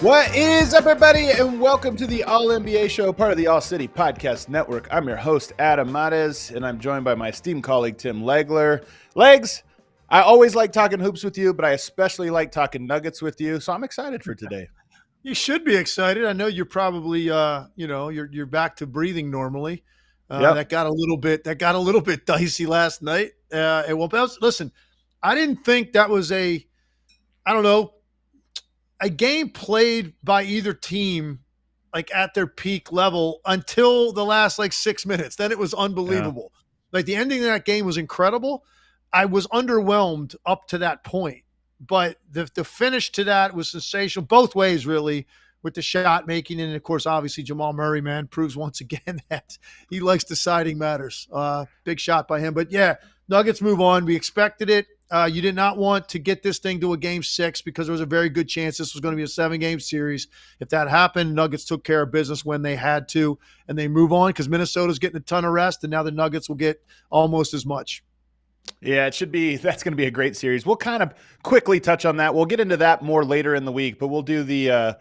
What is up, everybody, and welcome to the All-NBA Show, part of the All-City Podcast Network. I'm your host, Adam Mares, and I'm joined by my esteemed colleague, Tim Legler. Legs, I always like talking hoops with you, but I especially like talking Nuggets with you, so I'm excited for today. You should be excited. I know you're probably, you're back to breathing normally. Yep. That got a little bit dicey last night. Listen, I didn't think that was a game played by either team like at their peak level until the last 6 minutes. Then it was unbelievable. Yeah. Like the ending of that game was incredible. I was underwhelmed up to that point, but the finish to that was sensational both ways, really, with the shot making. And of course, obviously Jamal Murray, man, proves once again that he likes deciding matters. Big shot by him, but yeah, Nuggets move on. We expected it. You did not want to get this thing to a game 6 because there was a very good chance this was going to be a 7-game series. If that happened, Nuggets took care of business when they had to, and they move on because Minnesota's getting a ton of rest, and now the Nuggets will get almost as much. Yeah, that's going to be a great series. We'll kind of quickly touch on that. We'll get into that more later in the week, but we'll do the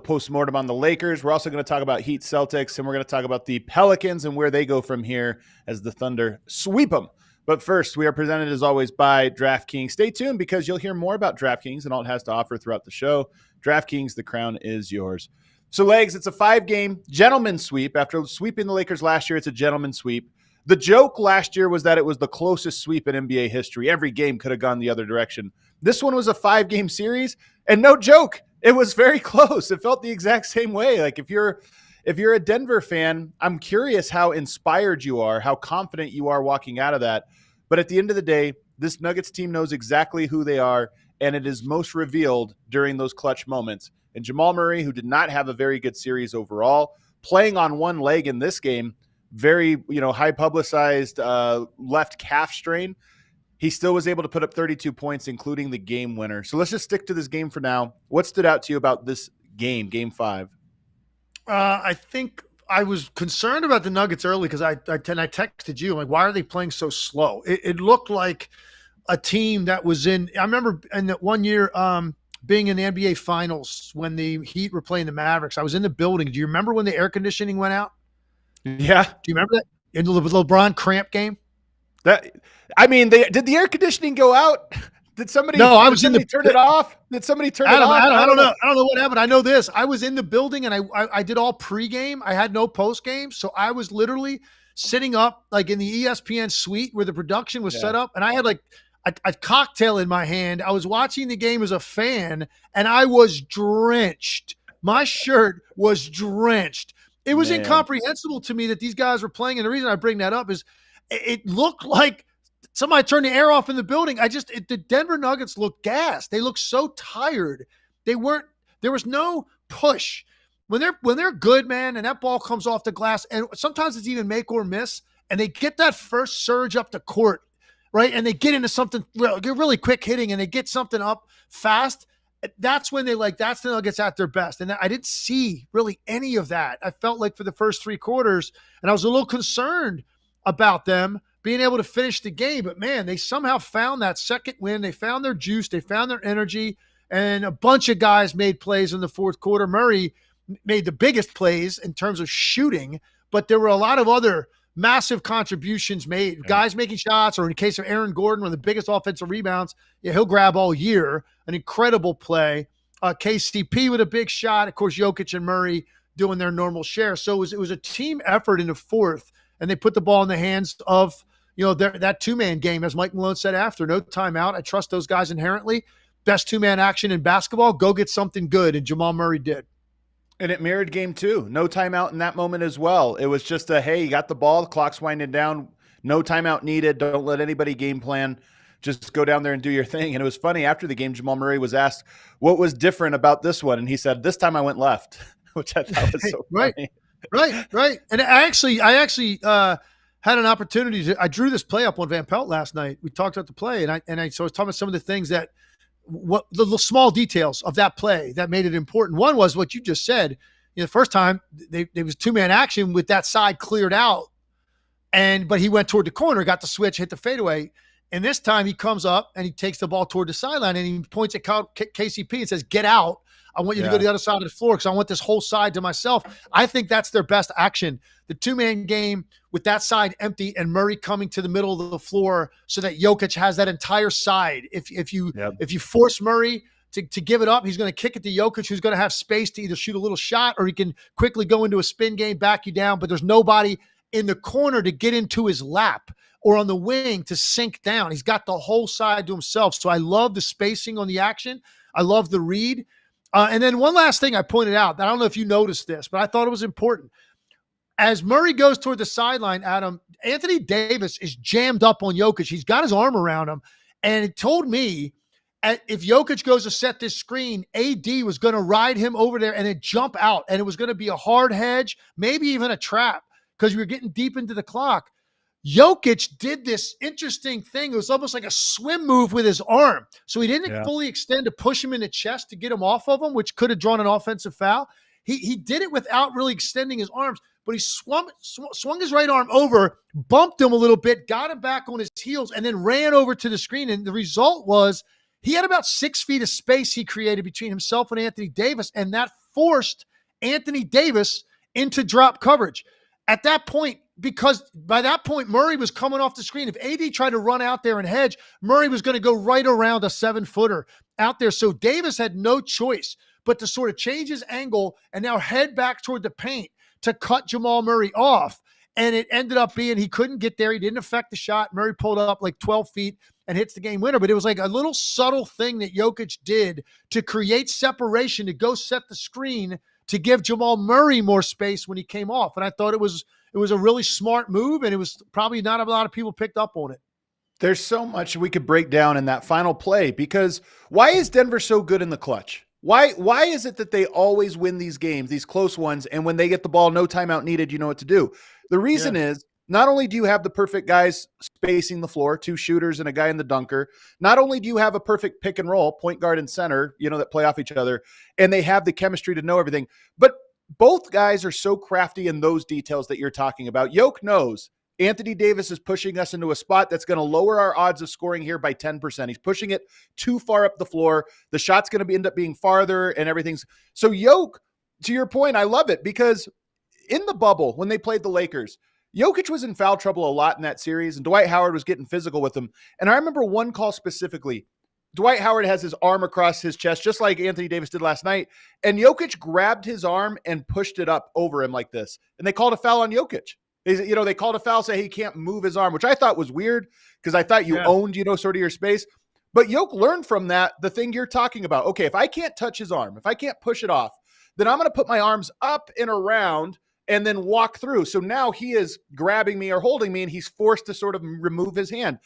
postmortem on the Lakers. We're also going to talk about Heat-Celtics, and we're going to talk about the Pelicans and where they go from here as the Thunder sweep them. But first, we are presented, as always, by DraftKings. Stay tuned because you'll hear more about DraftKings and all it has to offer throughout the show. DraftKings, the crown is yours. So, Legs, it's a 5-game gentleman's sweep. After sweeping the Lakers last year, it's a gentleman's sweep. The joke last year was that it was the closest sweep in NBA history. Every game could have gone the other direction. This one was a 5-game series, and no joke, it was very close. It felt the exact same way. Like if you're a Denver fan, I'm curious how inspired you are, how confident you are walking out of that. But at the end of the day, this Nuggets team knows exactly who they are, and it is most revealed during those clutch moments. And Jamal Murray, who did not have a very good series overall, playing on one leg in this game, very high publicized left calf strain, he still was able to put up 32 points, including the game winner. So let's just stick to this game for now. What stood out to you about this game, Game 5? I think I was concerned about the Nuggets early because I texted you, I'm like, why are they playing so slow? It looked like a team that was in – I remember in that one year being in the NBA Finals when the Heat were playing the Mavericks. I was in the building. Do you remember when the air conditioning went out? Yeah. Do you remember that? In the LeBron cramp game? Did the air conditioning go out? Did somebody? No, I was turn it off. Did somebody turn it off? I don't know. I don't know what happened. I know this. I was in the building and I did all pregame. I had no postgame, so I was literally sitting up like in the ESPN suite where the production was set up, and I had like a cocktail in my hand. I was watching the game as a fan, and I was drenched. My shirt was drenched. It was incomprehensible to me that these guys were playing, and the reason I bring that up is it looked like somebody turned the air off in the building. The Denver Nuggets looked gassed. They looked so tired. There was no push. When they're good, man, and that ball comes off the glass, and sometimes it's even make or miss, and they get that first surge up the court, right? And they get into something really quick hitting, and they get something up fast. That's when that's the Nuggets at their best. And I didn't see really any of that. I felt like for the first 3 quarters, and I was a little concerned about them being able to finish the game. But, man, they somehow found that second win. They found their juice. They found their energy. And a bunch of guys made plays in the fourth quarter. Murray made the biggest plays in terms of shooting, but there were a lot of other massive contributions made. Guys making shots, or in the case of Aaron Gordon, one of the biggest offensive rebounds he'll grab all year. An incredible play. KCP with a big shot. Of course, Jokic and Murray doing their normal share. So it was a team effort in the fourth, and they put the ball in the hands of that two-man game, as Mike Malone said after. No timeout. I trust those guys inherently. Best two-man action in basketball. Go get something good, and Jamal Murray did. And it mirrored game two. No timeout in that moment as well. It was just a, hey, you got the ball, the clock's winding down, no timeout needed. Don't let anybody game plan. Just go down there and do your thing. And it was funny, after the game, Jamal Murray was asked what was different about this one. And he said, this time I went left, which I thought was so funny. Right. And I actually had an opportunity I drew this play up on Van Pelt last night. We talked about the play, so I was talking about some of the things that, what the little small details of that play that made it important. One was what you just said. The first time there was 2-man action with that side cleared out, but he went toward the corner, got the switch, hit the fadeaway. And this time he comes up and he takes the ball toward the sideline and he points at KCP and says, "Get out. I want you to go to the other side of the floor because I want this whole side to myself." I think that's their best action. The 2-man game with that side empty and Murray coming to the middle of the floor so that Jokic has that entire side. If you force Murray to give it up, he's going to kick it to Jokic, who's going to have space to either shoot a little shot or he can quickly go into a spin game, back you down. But there's nobody in the corner to get into his lap or on the wing to sink down. He's got the whole side to himself. So I love the spacing on the action. I love the read. And then one last thing I pointed out, I don't know if you noticed this, but I thought it was important. As Murray goes toward the sideline, Adam, Anthony Davis is jammed up on Jokic. He's got his arm around him. And it told me if Jokic goes to set this screen, AD was going to ride him over there and then jump out. And it was going to be a hard hedge, maybe even a trap, because we were getting deep into the clock. Jokic did this interesting thing. It was almost like a swim move with his arm. So he didn't fully extend to push him in the chest to get him off of him, which could have drawn an offensive foul. He did it without really extending his arms, but he swung his right arm over, bumped him a little bit, got him back on his heels, and then ran over to the screen. And the result was he had about 6 feet of space he created between himself and Anthony Davis, and that forced Anthony Davis into drop coverage. At that point, because by that point, Murray was coming off the screen. If AD tried to run out there and hedge, Murray was going to go right around a 7-footer out there. So Davis had no choice but to sort of change his angle and now head back toward the paint to cut Jamal Murray off. And it ended up being he couldn't get there. He didn't affect the shot. Murray pulled up like 12 feet and hits the game winner. But it was like a little subtle thing that Jokic did to create separation, to go set the screen, to give Jamal Murray more space when he came off. And I thought it was a really smart move, and it was probably not a lot of people picked up on it. There's so much we could break down in that final play, because why is Denver so good in the clutch? Why is it that they always win these games, these close ones, and when they get the ball, no timeout needed, you know what to do? The reason is, not only do you have the perfect guys spacing the floor, 2 shooters and a guy in the dunker, not only do you have a perfect pick and roll, point guard and center, that play off each other, and they have the chemistry to know everything, but both guys are so crafty in those details that you're talking about. Jokic knows Anthony Davis is pushing us into a spot that's going to lower our odds of scoring here by 10%. He's pushing it too far up the floor. The shot's going to end up being farther and everything's. So Jokic, to your point, I love it, because in the bubble, when they played the Lakers, Jokic was in foul trouble a lot in that series, and Dwight Howard was getting physical with him. And I remember one call specifically. Dwight Howard has his arm across his chest, just like Anthony Davis did last night. And Jokic grabbed his arm and pushed it up over him like this. And they called a foul on Jokic. They called a foul, say he can't move his arm, which I thought was weird, because I thought you owned, sort of your space. But Jokic learned from that the thing you're talking about. Okay, if I can't touch his arm, if I can't push it off, then I'm going to put my arms up and around and then walk through. So now he is grabbing me or holding me, and he's forced to sort of remove his hand.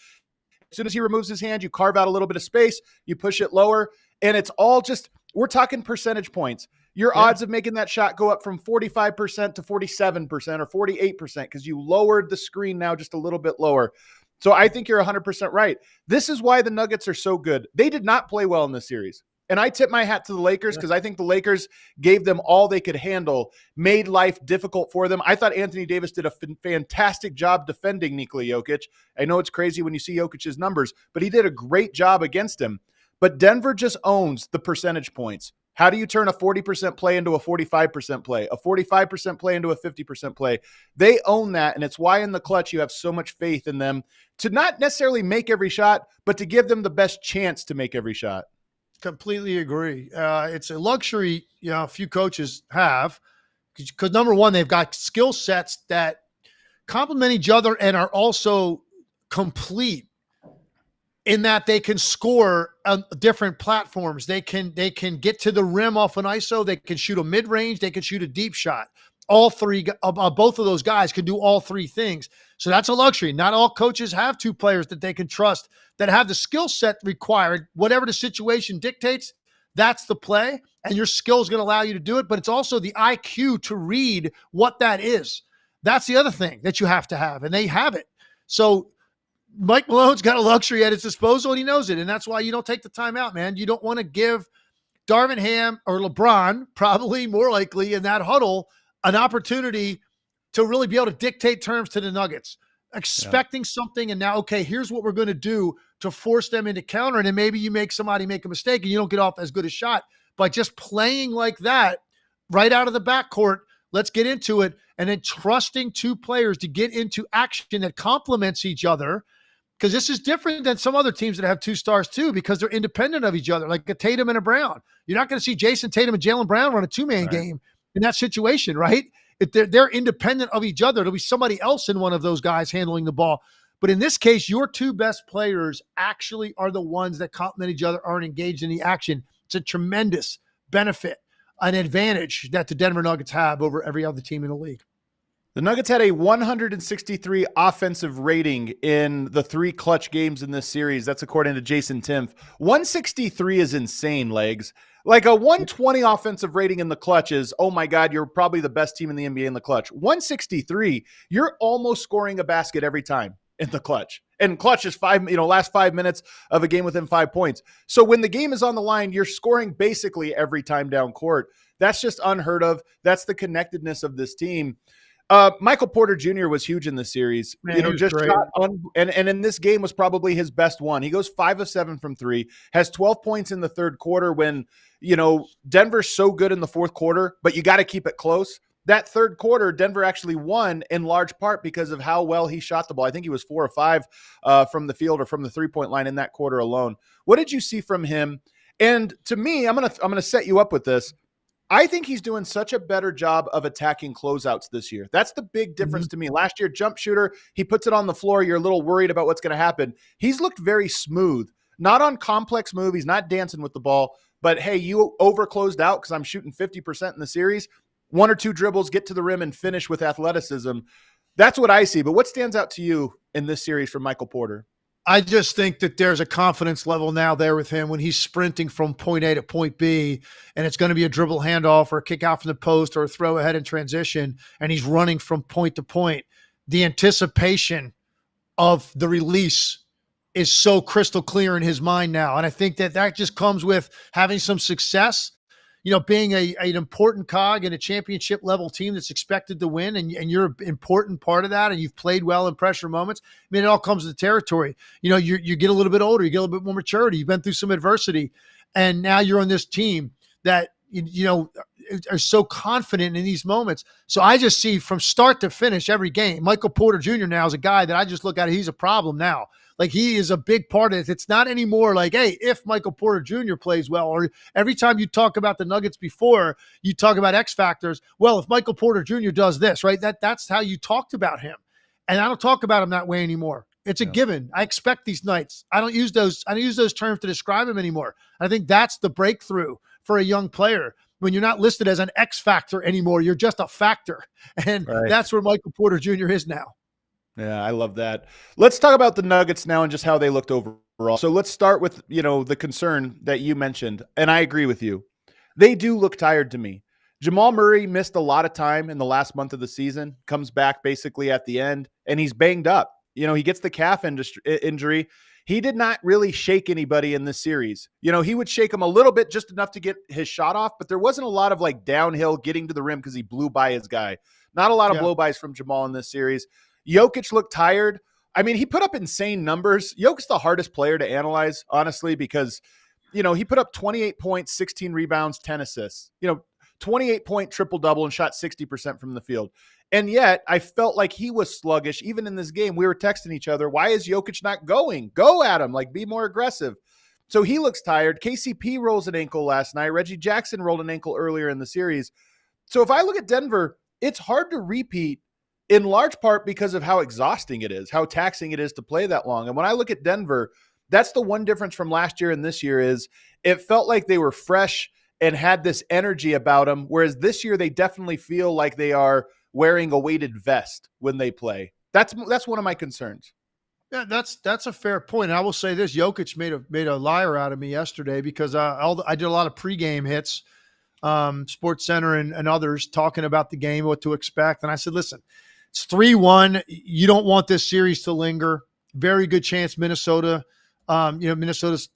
As soon as he removes his hand, you carve out a little bit of space, you push it lower, and it's all just, we're talking percentage points. Your odds of making that shot go up from 45% to 47% or 48% because you lowered the screen now just a little bit lower. So I think you're 100% right. This is why the Nuggets are so good. They did not play well in this series. And I tip my hat to the Lakers, because I think the Lakers gave them all they could handle, made life difficult for them. I thought Anthony Davis did a fantastic job defending Nikola Jokic. I know it's crazy when you see Jokic's numbers, but he did a great job against him. But Denver just owns the percentage points. How do you turn a 40% play into a 45% play, a 45% play into a 50% play? They own that, and it's why in the clutch you have so much faith in them to not necessarily make every shot, but to give them the best chance to make every shot. Completely agree. It's a luxury, a few coaches have, because number one, they've got skill sets that complement each other and are also complete in that they can score on different platforms. They can get to the rim off an ISO. They can shoot a mid-range. They can shoot a deep shot. All three, both of those guys can do all three things. So that's a luxury. Not all coaches have two players that they can trust that have the skill set required. Whatever the situation dictates, that's the play. And your skill is going to allow you to do it. But it's also the IQ to read what that is. That's the other thing that you have to have. And they have it. So Mike Malone's got a luxury at his disposal, and he knows it. And that's why you don't take the time out, man. You don't want to give Darvin Ham or LeBron, probably more likely in that huddle, an opportunity to really be able to dictate terms to the Nuggets, expecting something. And now, okay, here's what we're going to do to force them into counter. And then maybe you make somebody make a mistake and you don't get off as good a shot by just playing like that right out of the backcourt. Let's get into it. And then trusting two players to get into action that complements each other. Because this is different than some other teams that have two stars too, because they're independent of each other, like a Tatum and a Brown. You're not going to see Jason Tatum and Jalen Brown run a two-man game in that situation, right? If they're independent of each other, there'll be somebody else in one of those guys handling the ball. But in this case, your two best players actually are the ones that complement each other, aren't engaged in the action. It's a tremendous benefit, an advantage that the Denver Nuggets have over every other team in the league. The Nuggets had a 163 offensive rating in the 3 clutch games in this series. That's according to Jason Timpf. 163 is insane, Legs. Like a 120 offensive rating in the clutch is, oh my God, you're probably the best team in the NBA in the clutch. 163, you're almost scoring a basket every time in the clutch. And clutch is last 5 minutes of a game within 5 points. So when the game is on the line, you're scoring basically every time down court. That's just unheard of. That's the connectedness of this team. Michael Porter Jr. was huge in the series. Man, just shot and in this game was probably his best one. He goes 5 of 7 from 3, has 12 points in the third quarter when, Denver's so good in the fourth quarter, but you got to keep it close. That third quarter, Denver actually won in large part because of how well he shot the ball. I think he was 4 or 5 from the field or from the 3-point line in that quarter alone. What did you see from him? And to me, I'm gonna set you up with this. I think he's doing such a better job of attacking closeouts this year. That's the big difference to me. Last year, jump shooter, he puts it on the floor. You're a little worried about what's going to happen. He's looked very smooth, not on complex move. He's not dancing with the ball, but hey, you over closed out because I'm shooting 50% in the series. 1 or 2 dribbles, get to the rim and finish with athleticism. That's what I see. But what stands out to you in this series from Michael Porter? I just think that there's a confidence level now there with him when he's sprinting from point A to point B, and it's going to be a dribble handoff or a kick out from the post or a throw ahead in transition, and he's running from point to point. The anticipation of the release is so crystal clear in his mind now. And I think that just comes with having some success, being an important cog in a championship level team that's expected to win, and you're an important part of that, and you've played well in pressure moments. I mean, it all comes with the territory. You get a little bit older, you get a little bit more maturity, you've been through some adversity, and now you're on this team that, are so confident in these moments. So I just see from start to finish every game, Michael Porter Jr. now is a guy that I just look at, he's a problem now. Like, he is a big part of it. It's not anymore like, hey, if Michael Porter Jr. plays well, or every time you talk about the Nuggets before, you talk about X factors. Well, if Michael Porter Jr. does this, right, that's how you talked about him. And I don't talk about him that way anymore. It's a given. I expect these nights. I don't use those terms to describe him anymore. I think that's the breakthrough for a young player. When you're not listed as an X factor anymore, you're just a factor. And that's where Michael Porter Jr. is now. Yeah, I love that. Let's talk about the Nuggets now and just how they looked overall. So let's start with, the concern that you mentioned, and I agree with you. They do look tired to me. Jamal Murray missed a lot of time in the last month of the season, comes back basically at the end, and he's banged up. He gets the calf injury. He did not really shake anybody in this series. He would shake him a little bit, just enough to get his shot off, but there wasn't a lot of downhill getting to the rim because he blew by his guy. Not a lot of blow-bys from Jamal in this series. Jokic looked tired. I mean, he put up insane numbers. Jokic's the hardest player to analyze, honestly, because, he put up 28 points, 16 rebounds, 10 assists, 28-point triple-double and shot 60% from the field. And yet I felt like he was sluggish. Even in this game, we were texting each other, why is Jokic not going? Go at him, be more aggressive. So he looks tired. KCP rolls an ankle last night. Reggie Jackson rolled an ankle earlier in the series. So if I look at Denver, it's hard to repeat, in large part because of how exhausting it is, how taxing it is to play that long. And when I look at Denver, that's the one difference from last year and this year is it felt like they were fresh and had this energy about them, whereas this year they definitely feel like they are wearing a weighted vest when they play. That's one of my concerns. Yeah, that's a fair point. And I will say this: Jokic made a liar out of me yesterday because I did a lot of pregame hits, Sports Center and others talking about the game, what to expect. And I said, listen, it's 3-1. You don't want this series to linger. Very good chance Minnesota, Minnesota's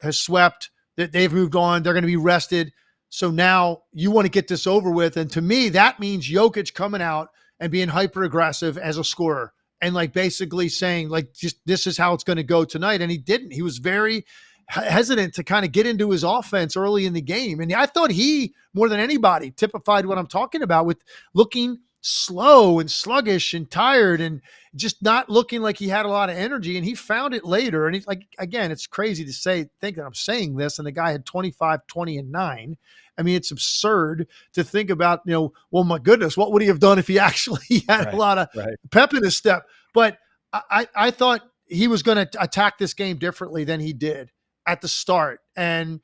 has swept. That they've moved on. They're going to be rested. So now you want to get this over with. And to me, that means Jokic coming out and being hyper aggressive as a scorer. And like basically saying like, just this is how it's going to go tonight. And he didn't. He was very hesitant to kind of get into his offense early in the game. And I thought he, more than anybody, typified what I'm talking about with looking slow and sluggish and tired and just not looking like he had a lot of energy. And he found it later. And he's like, again, it's crazy to think that I'm saying this. And the guy had 25, 20, and 9. I mean, it's absurd to think about, well, my goodness, what would he have done if he actually had a lot of pep in his step? But I thought he was going to attack this game differently than he did at the start. And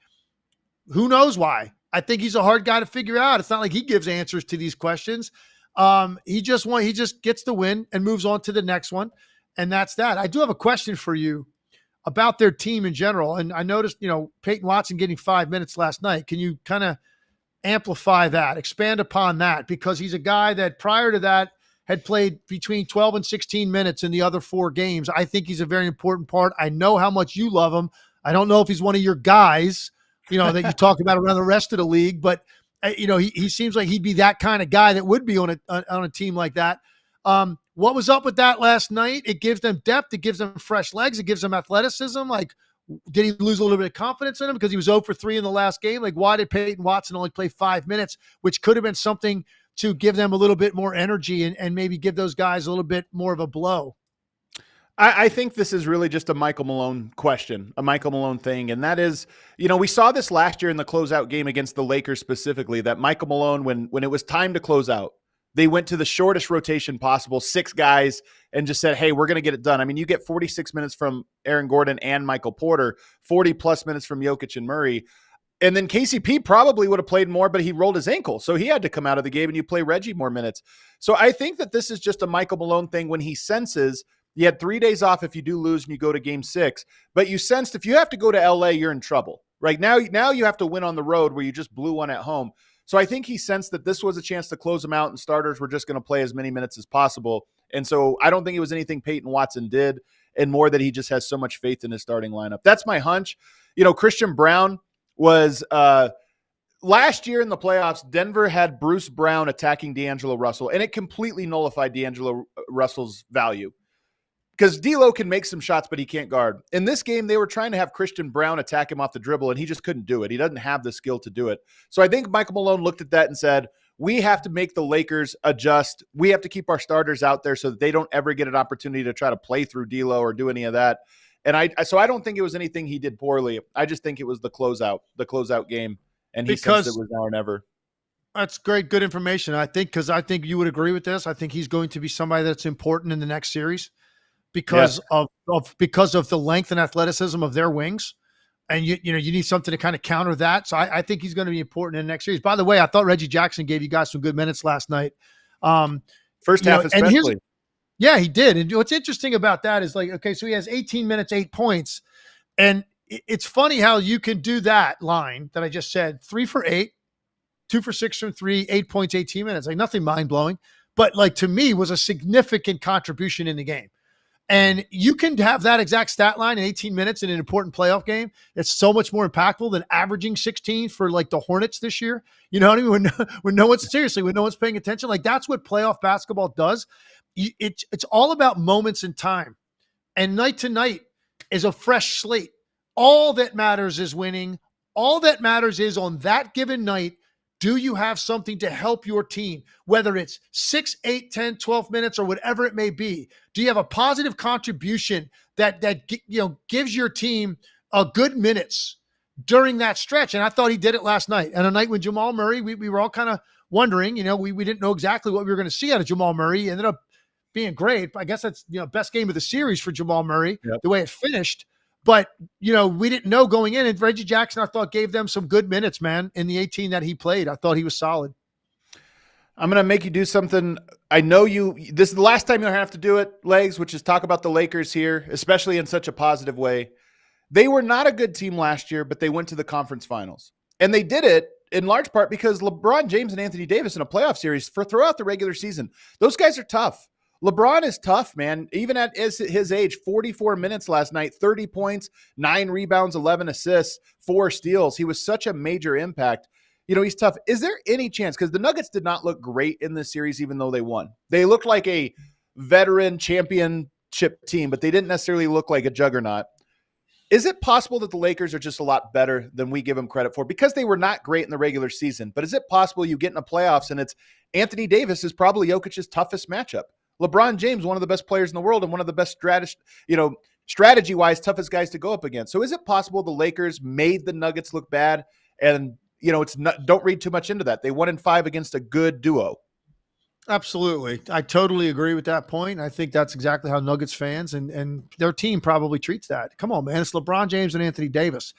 who knows why? I think he's a hard guy to figure out. It's not like he gives answers to these questions. He just gets the win and moves on to the next one. And that's that. I do have a question for you about their team in general. And I noticed, Peyton Watson getting 5 minutes last night. Can you kind of amplify that, expand upon that? Because he's a guy that prior to that had played between 12 and 16 minutes in the other 4 games. I think he's a very important part. I know how much you love him. I don't know if he's one of your guys, that you talk about around the rest of the league, but he seems like he'd be that kind of guy that would be on a team like that. What was up with that last night? It gives them depth. It gives them fresh legs. It gives them athleticism. Like, did he lose a little bit of confidence in him because he was 0 for 3 in the last game? Like, why did Peyton Watson only play 5 minutes, which could have been something to give them a little bit more energy and maybe give those guys a little bit more of a blow? I think this is really just a Michael Malone question, a Michael Malone thing. And that is, we saw this last year in the closeout game against the Lakers specifically, that Michael Malone, when it was time to close out, they went to the shortest rotation possible, 6 guys, and just said, hey, we're going to get it done. I mean, you get 46 minutes from Aaron Gordon and Michael Porter, 40-plus minutes from Jokic and Murray. And then KCP probably would have played more, but he rolled his ankle. So he had to come out of the game, and you play Reggie more minutes. So I think that this is just a Michael Malone thing when he senses you had 3 days off if you do lose and you go to game 6. But you sensed if you have to go to LA, you're in trouble. Right now you have to win on the road where you just blew one at home. So I think he sensed that this was a chance to close them out, and starters were just going to play as many minutes as possible. And so I don't think it was anything Peyton Watson did, and more that he just has so much faith in his starting lineup. That's my hunch. Christian Brown was last year in the playoffs, Denver had Bruce Brown attacking D'Angelo Russell, and it completely nullified D'Angelo Russell's value. Because D'Lo can make some shots, but he can't guard. In this game, they were trying to have Christian Brown attack him off the dribble, and he just couldn't do it. He doesn't have the skill to do it. So I think Michael Malone looked at that and said, we have to make the Lakers adjust. We have to keep our starters out there so that they don't ever get an opportunity to try to play through D'Lo or do any of that. And so I don't think it was anything he did poorly. I just think it was the closeout game, and he sensed it was now or never. That's great, good information. I think you would agree with this. I think he's going to be somebody that's important in the next series. Because of the length and athleticism of their wings. And you need something to kind of counter that. So I think he's going to be important in the next series. By the way, I thought Reggie Jackson gave you guys some good minutes last night. First half especially. Yeah, he did. And what's interesting about that is so he has 18 minutes, 8 points. And it's funny how you can do that line that I just said, 3 for 8, 2 for 6 from 3, 8 points, 18 minutes. Like nothing mind blowing, but to me was a significant contribution in the game. And you can have that exact stat line in 18 minutes in an important playoff game. It's so much more impactful than averaging 16 for the Hornets this year. You know what I mean? When no one's paying attention, that's what playoff basketball does. It's all about moments in time, and night to night is a fresh slate. All that matters is winning. All that matters is on that given night, do you have something to help your team? Whether it's 6, 8, 10, 12 minutes or whatever it may be. Do you have a positive contribution that gives your team a good minutes during that stretch? And I thought he did it last night. And a night when Jamal Murray, we were all kind of wondering, we didn't know exactly what we were going to see out of Jamal Murray. He ended up being great. I guess that's best game of the series for Jamal Murray, the way it finished. But, we didn't know going in. And Reggie Jackson, I thought, gave them some good minutes, man, in the 18 that he played. I thought he was solid. I'm going to make you do something. I know this is the last time you'll have to do it, Legs, which is talk about the Lakers here, especially in such a positive way. They were not a good team last year, but they went to the conference finals. And they did it in large part because LeBron James and Anthony Davis in a playoff series throughout the regular season. Those guys are tough. LeBron is tough, man. Even at his age, 44 minutes last night, 30 points, 9 rebounds, 11 assists, 4 steals. He was such a major impact. He's tough. Is there any chance? Because the Nuggets did not look great in this series, even though they won. They looked like a veteran championship team, but they didn't necessarily look like a juggernaut. Is it possible that the Lakers are just a lot better than we give them credit for? Because they were not great in the regular season. But is it possible you get in the playoffs and it's Anthony Davis is probably Jokic's toughest matchup? LeBron James, one of the best players in the world and one of the best strategy-wise toughest guys to go up against. So is it possible the Lakers made the Nuggets look bad? And, it's not, don't read too much into that. They 1-5 against a good duo. Absolutely. I totally agree with that point. I think that's exactly how Nuggets fans and their team probably treats that. Come on, man. It's LeBron James and Anthony Davis.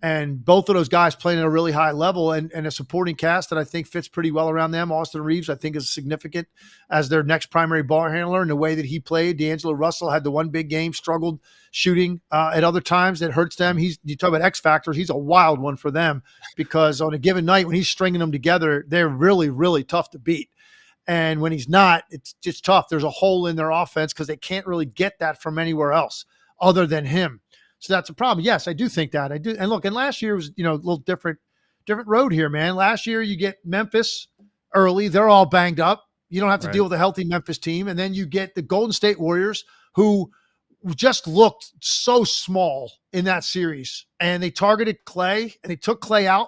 And both of those guys playing at a really high level and a supporting cast that I think fits pretty well around them. Austin Reeves, I think, is significant as their next primary ball handler in the way that he played. D'Angelo Russell had the one big game, struggled shooting at other times. That hurts them. You talk about X factors. He's a wild one for them because on a given night when he's stringing them together, they're really, really tough to beat. And when he's not, it's just tough. There's a hole in their offense because they can't really get that from anywhere else other than him. So that's a problem. Yes, I do think that. I do. And look, and last year was, a little different road here, man. Last year you get Memphis early. They're all banged up. You don't have to deal with a healthy Memphis team. And then you get the Golden State Warriors who just looked so small in that series. And they targeted Clay and they took Clay out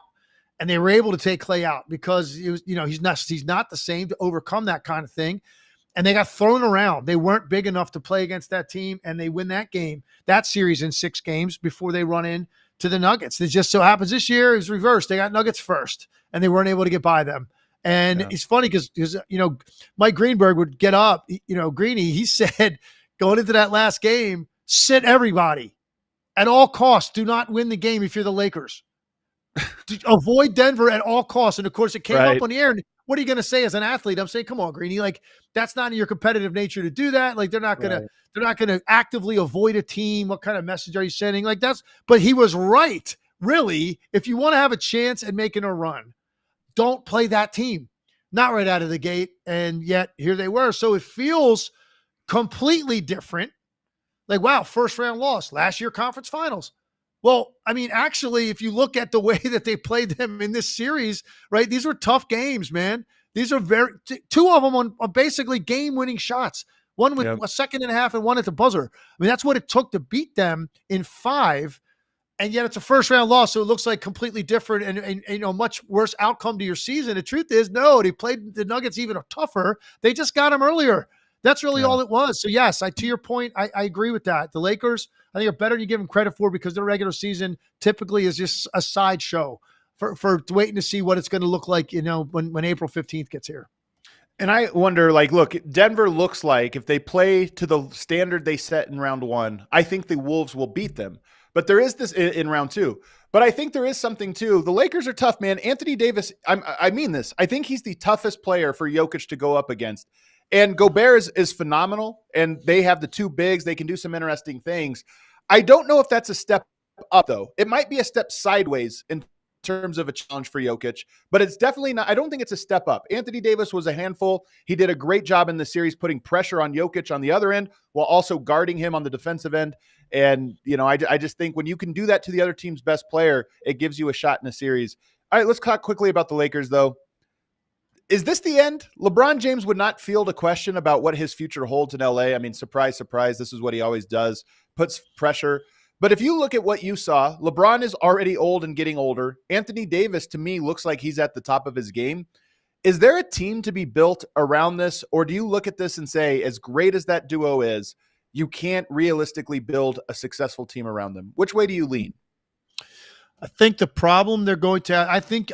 and they were able to take Clay out because it was, he's not the same to overcome that kind of thing. And they got thrown around. They weren't big enough to play against that team, and they win that series in 6 games before they run in to the Nuggets. It just so happens this year is reversed. They got Nuggets first, and they weren't able to get by them. And It's funny because Mike Greenberg would get up. Greeny, he said going into that last game, sit everybody at all costs. Do not win the game if you're the Lakers. Avoid Denver at all costs. And of course, it came up on the air. And what are you going to say as an athlete? I'm saying, come on, Greeny. Like, that's not in your competitive nature to do that. Like, they're not going to actively avoid a team. What kind of message are you sending? But he was right. Really, if you want to have a chance at making a run, don't play that team. Not right out of the gate. And yet here they were. So it feels completely different. Like, wow, first round loss, last year conference finals. Well, I mean, actually, if you look at the way that they played them in this series, right, these were tough games, man. These are two of them on basically game-winning shots. One with a second and a half and one at the buzzer. I mean, that's what it took to beat them in 5, and yet it's a first-round loss, so it looks like completely different and much worse outcome to your season. The truth is, no, they played the Nuggets even tougher. They just got them earlier. That's really all it was. So, yes, to your point, I agree with that. The Lakers, I think, are better than you give them credit for because their regular season typically is just a sideshow for waiting to see what it's going to look like, when April 15th gets here. And I wonder, look, Denver looks like if they play to the standard they set in round 1, I think the Wolves will beat them. But there is this in round 2. But I think there is something too. The Lakers are tough, man. Anthony Davis, I mean this. I think he's the toughest player for Jokic to go up against. And Gobert is phenomenal, and they have the 2 bigs. They can do some interesting things. I don't know if that's a step up, though. It might be a step sideways in terms of a challenge for Jokic, but it's definitely not. I don't think it's a step up. Anthony Davis was a handful. He did a great job in the series putting pressure on Jokic on the other end while also guarding him on the defensive end. And, I just think when you can do that to the other team's best player, it gives you a shot in a series. All right, let's talk quickly about the Lakers, though. Is this the end? LeBron James would not field a question about what his future holds in LA. I mean, surprise, surprise. This is what he always does, puts pressure. But if you look at what you saw, LeBron is already old and getting older. Anthony Davis, to me, looks like he's at the top of his game. Is there a team to be built around this? Or do you look at this and say, as great as that duo is, you can't realistically build a successful team around them? Which way do you lean? I think the problem they're going to, I think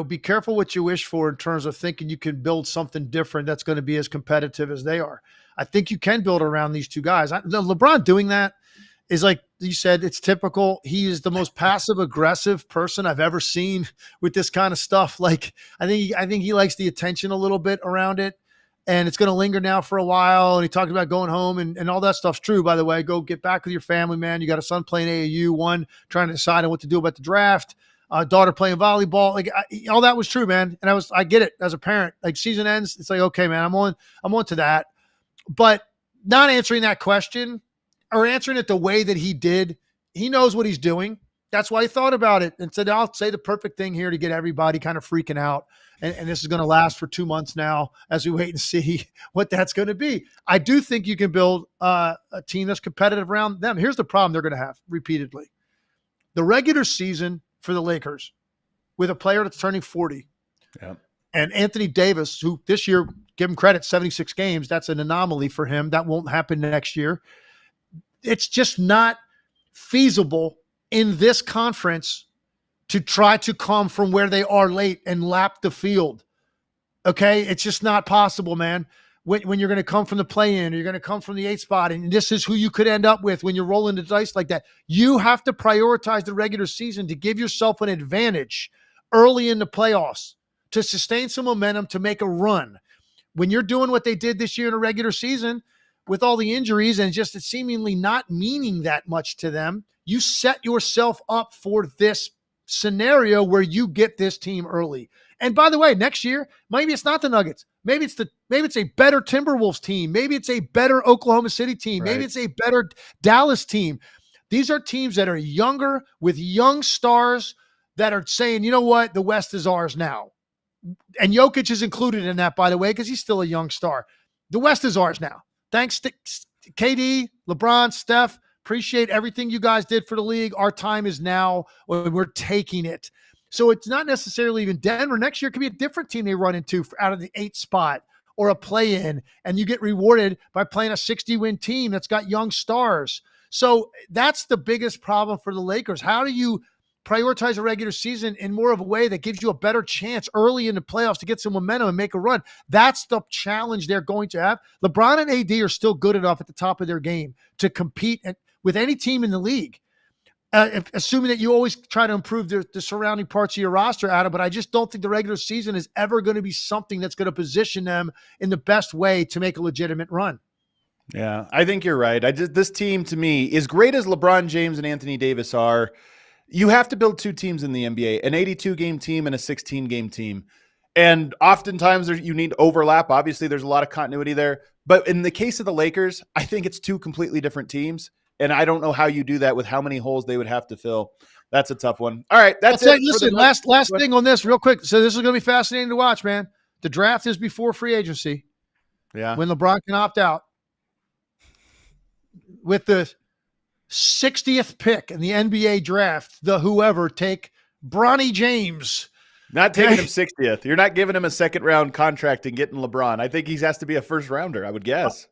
be careful what you wish for in terms of thinking you can build something different that's going to be as competitive as they are. I think you can build around these two guys. LeBron doing that is, like you said, it's typical. He is the most passive aggressive person I've ever seen with this kind of stuff. Like, I think he likes the attention a little bit around it, and it's going to linger now for a while. And he talked about going home, and all that stuff's true, by the way. Go get back with your family, man. You got a son playing AAU, one trying to decide on what to do about the draft, daughter playing volleyball. Like, all that was true, man. And I get it as a parent. Like, season ends, it's like, okay, man, I'm on to that. But not answering that question, or answering it the way that he did, he knows what he's doing. That's why he thought about it and said, I'll say the perfect thing here to get everybody kind of freaking out. And this is going to last for 2 months now as we wait and see what that's going to be. I do think you can build a team that's competitive around them. Here's the problem they're going to have repeatedly. The regular season for the Lakers with a player that's turning 40 and Anthony Davis, who this year, give him credit, 76 games, that's an anomaly for him. That won't happen next year. It's just not feasible in this conference to try to come from where they are late and lap the field. Okay? It's just not possible, man. When you're going to come from the play-in, or you're going to come from the 8th spot, and this is who you could end up with when you're rolling the dice like that. You have to prioritize the regular season to give yourself an advantage early in the playoffs, to sustain some momentum, to make a run. When you're doing what they did this year in a regular season, with all the injuries and just seemingly not meaning that much to them, you set yourself up for this scenario where you get this team early. And by the way, next year, maybe it's not the Nuggets. Maybe it's a better Timberwolves team. Maybe it's a better Oklahoma City team. Right. Maybe it's a better Dallas team. These are teams that are younger, with young stars that are saying, you know what, the West is ours now. And Jokic is included in that, by the way, because he's still a young star. The West is ours now. Thanks to KD, LeBron, Steph. Appreciate everything you guys did for the league. Our time is now. We're taking it. So it's not necessarily even Denver. Next year could be a different team they run into out of the 8th spot, or a play-in, and you get rewarded by playing a 60-win team that's got young stars. So that's the biggest problem for the Lakers. How do you prioritize a regular season in more of a way that gives you a better chance early in the playoffs to get some momentum and make a run? That's the challenge they're going to have. LeBron and AD are still good enough at the top of their game to compete with any team in the league, assuming that you always try to improve the surrounding parts of your roster, Adam. But I just don't think the regular season is ever going to be something that's going to position them in the best way to make a legitimate run. Yeah, I think you're right. This team, to me, as great as LeBron James and Anthony Davis are, you have to build two teams in the NBA, an 82-game team and a 16-game team. And oftentimes you need overlap. Obviously, there's a lot of continuity there. But in the case of the Lakers, I think it's two completely different teams. And I don't know how you do that with how many holes they would have to fill. That's a tough one. All right, that's it. Listen, last thing on this real quick. So this is going to be fascinating to watch, man. The draft is before free agency. Yeah. When LeBron can opt out. With the 60th pick in the NBA draft, the whoever take Bronny James. Not taking him 60th. You're not giving him a second-round contract and getting LeBron. I think he has to be a first-rounder, I would guess.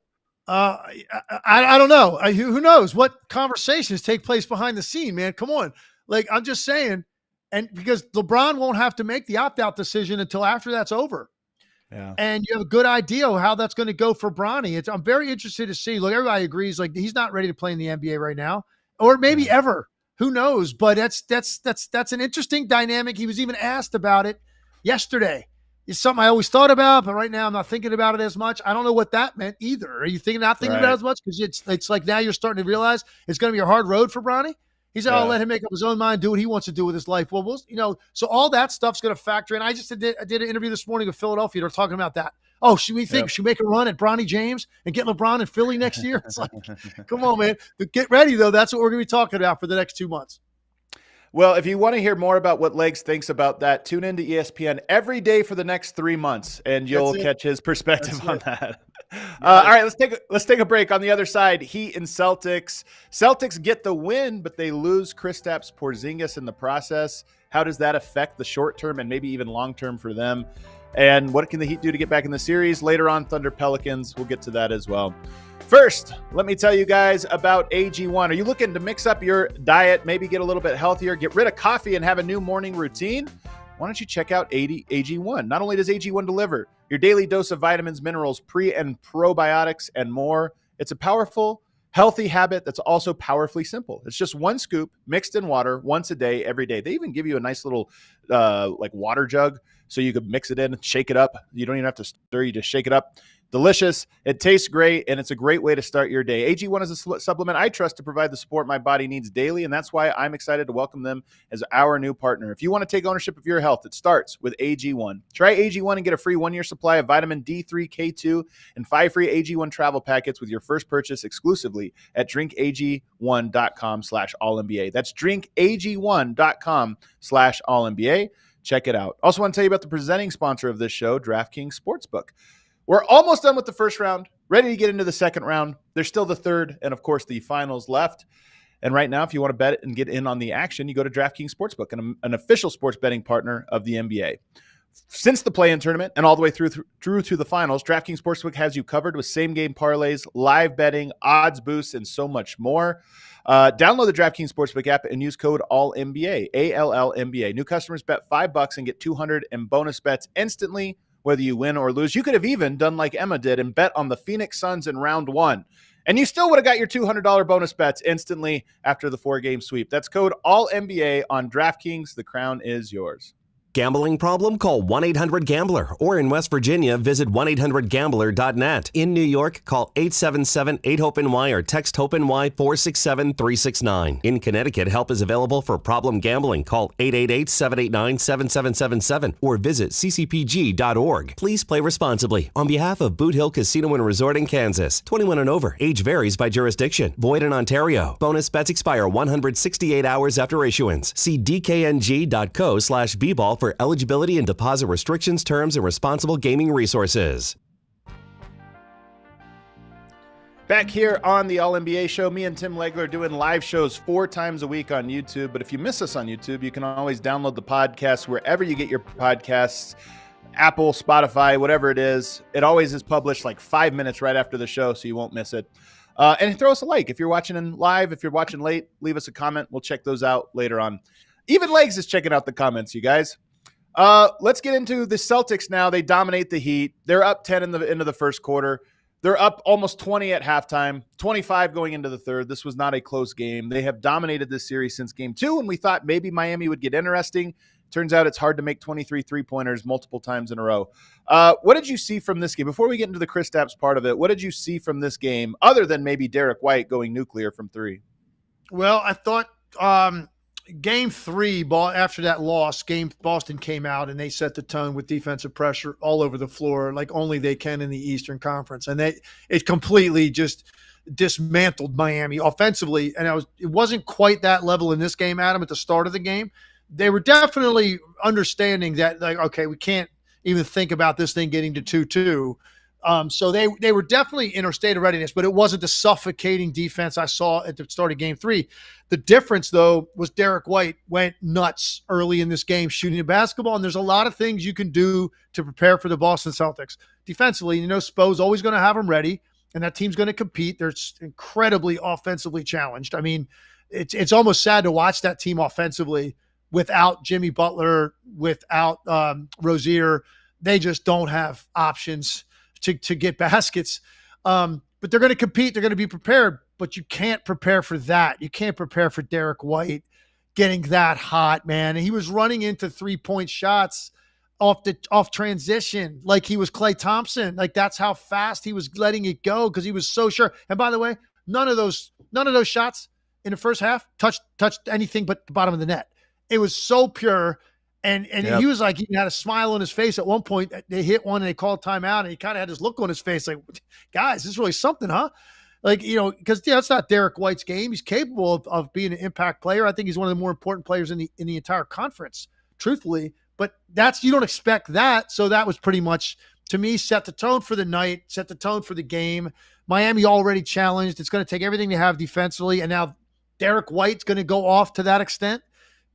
I don't know. Who knows what conversations take place behind the scene, man? Come on. Like, I'm just saying, and because LeBron won't have to make the opt-out decision until after that's over. Yeah. And you have a good idea of how that's going to go for Bronny. I'm very interested to see. Look, everybody agrees, like, he's not ready to play in the NBA right now, or maybe ever. Who knows? But that's an interesting dynamic. He was even asked about it yesterday. It's something I always thought about, but right now I'm not thinking about it as much. I don't know what that meant either. Are you not thinking about it as much? Because it's like now you're starting to realize it's going to be a hard road for Bronny. He said, I'll let him make up his own mind, do what he wants to do with his life. Well, so all that stuff's going to factor in. I did an interview this morning with Philadelphia. They're talking about that. Oh, should we make a run at Bronny James and get LeBron in Philly next year? It's like, come on, man. Get ready, though. That's what we're going to be talking about for the next 2 months. Well, if you want to hear more about what Legs thinks about that, tune into ESPN every day for the next 3 months, and you'll catch his perspective on that. All right, let's take a break. On the other side, Heat and Celtics. Celtics get the win, but they lose Kristaps Porzingis in the process. How does that affect the short term and maybe even long term for them? And what can the Heat do to get back in the series? Later on, Thunder-Pelicans. We'll get to that as well. First, let me tell you guys about AG1. Are you looking to mix up your diet, maybe get a little bit healthier, get rid of coffee and have a new morning routine? why don't you check out AG1? Not only does AG1 deliver your daily dose of vitamins, minerals, pre and probiotics, and more, it's a powerful, healthy habit that's also powerfully simple. It's just one scoop mixed in water once a day, every day. They even give you a nice little like water jug so you could mix it in, shake it up. You don't even have to stir, you just shake it up. Delicious. It tastes great, and it's a great way to start your day. AG1 is a supplement I trust to provide the support my body needs daily, and that's why I'm excited to welcome them as our new partner. If you want to take ownership of your health, it starts with AG1. Try AG1 and get a free 1-year supply of vitamin D3, K2, and 5 free AG1 travel packets with your first purchase exclusively at drinkag1.com/allnba. That's drinkag1.com/allnba. Check it out. Also want to tell you about the presenting sponsor of this show, DraftKings Sportsbook. We're almost done with the first round, ready to get into the second round. There's still the third and, of course, the finals left. And right now, if you want to bet and get in on the action, you go to DraftKings Sportsbook, an official sports betting partner of the NBA. Since the play-in tournament and all the way through to the finals, DraftKings Sportsbook has you covered with same-game parlays, live betting, odds boosts, and so much more. Download the DraftKings Sportsbook app and use code ALLNBA, ALLNBA. New customers bet $5 and get $200 in bonus bets instantly, whether you win or lose. You could have even done like Emma did and bet on the Phoenix Suns in round 1. And you still would have got your $200 bonus bets instantly after the 4-game sweep. That's code ALLNBA on DraftKings. The crown is yours. Gambling problem? Call 1-800-GAMBLER. Or in West Virginia, visit 1-800-GAMBLER.net. In New York, call 877-8-HOPE-NY or text HOPE-NY 467-369. In Connecticut, help is available for problem gambling. Call 888-789-7777 or visit ccpg.org. Please play responsibly. On behalf of Boot Hill Casino and Resort in Kansas, 21 and over. Age varies by jurisdiction. Void in Ontario. Bonus bets expire 168 hours after issuance. See dkng.co/bball for eligibility and deposit restrictions, terms, and responsible gaming resources. Back here on the All-NBA show, me and Tim Legler doing live shows 4 times a week on YouTube. But if you miss us on YouTube, you can always download the podcast wherever you get your podcasts, Apple, Spotify, whatever it is. It always is published like 5 minutes right after the show, so you won't miss it. And throw us a like. If you're watching in live, if you're watching late, leave us a comment. We'll check those out later on. Even Legs is checking out the comments, you guys. Let's get into the Celtics now. They dominate the Heat. They're up 10 in the into the first quarter. They're up almost 20 at halftime, 25 going into the third. This was not a close game. They have dominated this series since game 2, and we thought maybe Miami would get interesting. Turns out it's hard to make 23 three-pointers multiple times in a row. What did you see from this game? Before we get into the Kristaps part of it, what did you see from this game other than maybe Derrick White going nuclear from 3? Well, I thought Game 3, after that loss, Boston came out and they set the tone with defensive pressure all over the floor like only they can in the Eastern Conference. And it completely just dismantled Miami offensively. And it wasn't quite that level in this game, Adam, at the start of the game. They were definitely understanding that, like, okay, we can't even think about this thing getting to 2-2. So they were definitely in a state of readiness, but it wasn't the suffocating defense I saw at the start of Game 3. The difference, though, was Derrick White went nuts early in this game shooting the basketball, and there's a lot of things you can do to prepare for the Boston Celtics. Defensively, Spo's always going to have them ready, and that team's going to compete. They're incredibly offensively challenged. I mean, it's almost sad to watch that team offensively without Jimmy Butler, without Rozier. They just don't have options to get baskets. But they're going to compete. They're going to be prepared. But you can't prepare for that. You can't prepare for Derrick White getting that hot, man. And he was running into 3-point shots off transition like he was Klay Thompson. Like, that's how fast he was letting it go because he was so sure. And by the way, none of those shots in the first half touched anything but the bottom of the net. It was so pure. And yep. He was like, he had a smile on his face at one point. They hit one and they called timeout, and he kind of had this look on his face like, guys, this is really something, huh? Like, because that's not Derrick White's game. He's capable of being an impact player. I think he's one of the more important players in the entire conference, truthfully. But you don't expect that. So that was pretty much, to me, set the tone for the night, set the tone for the game. Miami already challenged. It's going to take everything they have defensively. And now Derrick White's going to go off to that extent.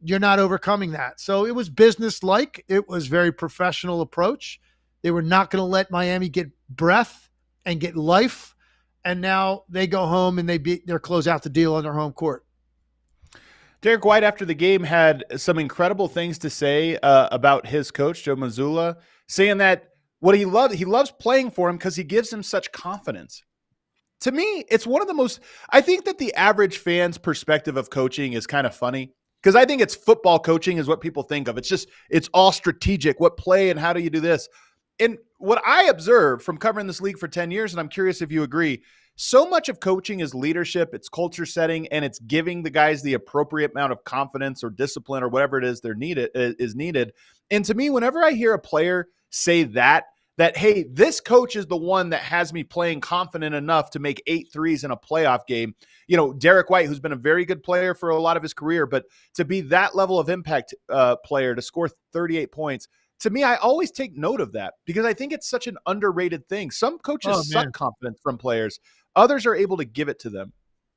You're not overcoming that. So it was business-like. It was very professional approach. They were not going to let Miami get breath and get life. And now they go home and they close out the deal on their home court. Derrick White, after the game, had some incredible things to say about his coach, Joe Mazzulla, saying that what he loves playing for him because he gives him such confidence. To me, it's one of the most – I think that the average fan's perspective of coaching is kind of funny because I think it's football coaching is what people think of. It's all strategic, what play and how do you do this. And what I observe from covering this league for 10 years, and I'm curious if you agree, so much of coaching is leadership, it's culture setting, and it's giving the guys the appropriate amount of confidence or discipline or whatever it is is needed. And to me, whenever I hear a player say that, hey, this coach is the one that has me playing confident enough to make 8 threes in a playoff game. You know, Derrick White, who's been a very good player for a lot of his career, but to be that level of impact player, to score 38 points, to me, I always take note of that because I think it's such an underrated thing. Some coaches suck confidence from players. Others are able to give it to them.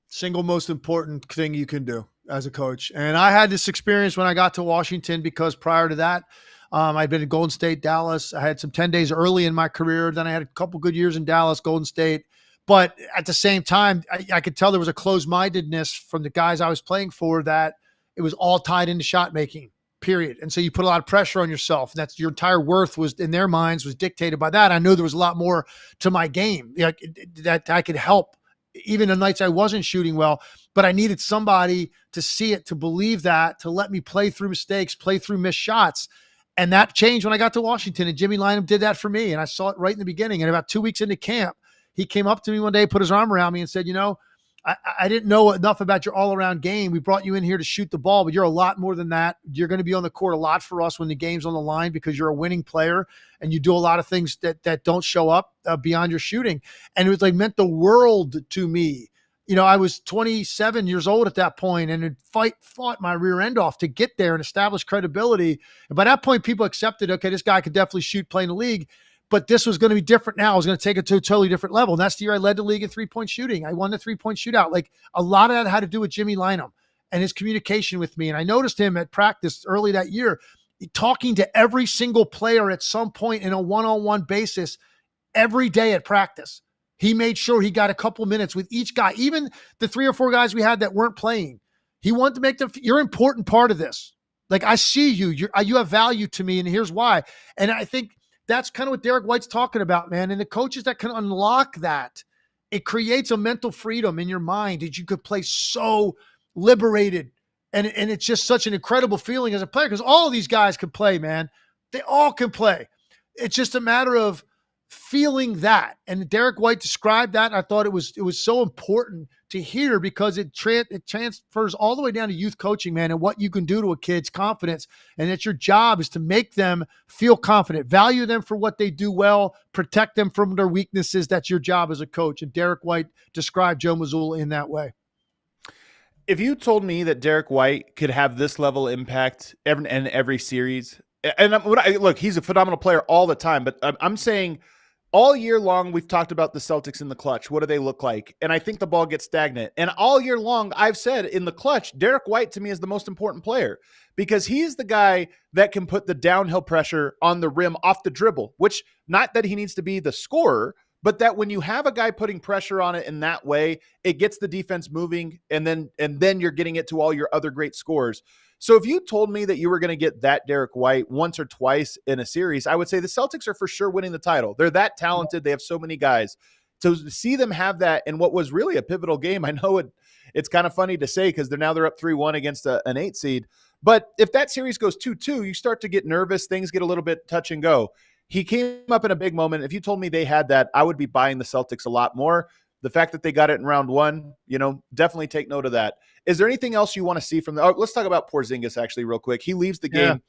Single most important thing you can do as a coach. And I had this experience when I got to Washington because prior to that, I'd been in Golden State, Dallas. I had some 10 days early in my career. Then I had a couple good years in Dallas, Golden State. But at the same time, I could tell there was a closed-mindedness from the guys I was playing for that it was all tied into shot making, period. And so you put a lot of pressure on yourself. That's your entire worth was in their minds was dictated by that. I knew there was a lot more to my game that I could help even the nights I wasn't shooting well, but I needed somebody to see it, to believe that, to let me play through mistakes, play through missed shots. And that changed when I got to Washington, and Jimmy Lynam did that for me. And I saw it right in the beginning. And about 2 weeks into camp, he came up to me one day, put his arm around me and said, you know, I didn't know enough about your all-around game. We brought you in here to shoot the ball, but you're a lot more than that. You're going to be on the court a lot for us when the game's on the line because you're a winning player and you do a lot of things that don't show up beyond your shooting. And it was like meant the world to me. You know, I was 27 years old at that point and had fought my rear end off to get there and establish credibility. And by that point, people accepted, okay, this guy could definitely shoot, play in the league. But this was going to be different now. I was going to take it to a totally different level. And that's the year I led the league in three-point shooting. I won the three-point shootout. Like a lot of that had to do with Jimmy Lynam and his communication with me. And I noticed him at practice early that year, talking to every single player at some point in a one-on-one basis every day at practice. He made sure he got a couple minutes with each guy, even the 3 or 4 guys we had that weren't playing. He wanted to make them, you're an important part of this. Like, I see you, you have value to me, and here's why. And I think that's kind of what Derrick White's talking about, man. And the coaches that can unlock that, it creates a mental freedom in your mind that you could play so liberated. And it's just such an incredible feeling as a player because all of these guys can play, man. They all can play. It's just a matter of feeling that. And Derrick White described that. I thought it was so important to hear because it transfers all the way down to youth coaching, man, and what you can do to a kid's confidence. And that your job is to make them feel confident, value them for what they do well, protect them from their weaknesses. That's your job as a coach. And Derrick White described Joe Mazzulla in that way. If you told me that Derrick White could have this level impact in every series, and look, he's a phenomenal player all the time, but I'm saying all year long, we've talked about the Celtics in the clutch. What do they look like? And I think the ball gets stagnant. And all year long, I've said in the clutch, Derrick White to me is the most important player because he's the guy that can put the downhill pressure on the rim off the dribble, which not that he needs to be the scorer, but that when you have a guy putting pressure on it in that way, it gets the defense moving and then you're getting it to all your other great scores. So if you told me that you were going to get that Derrick White once or twice in a series, I would say the Celtics are for sure winning the title. They're that talented. They have so many guys. So to see them have that in what was really a pivotal game, I know it's kind of funny to say because they're up 3-1 against an 8 seed. But if that series goes 2-2, you start to get nervous. Things get a little bit touch and go. He came up in a big moment. If you told me they had that, I would be buying the Celtics a lot more. The fact that they got it in round 1, definitely take note of that. Is there anything else you want to see from the? Oh, let's talk about Porzingis actually real quick. He leaves the game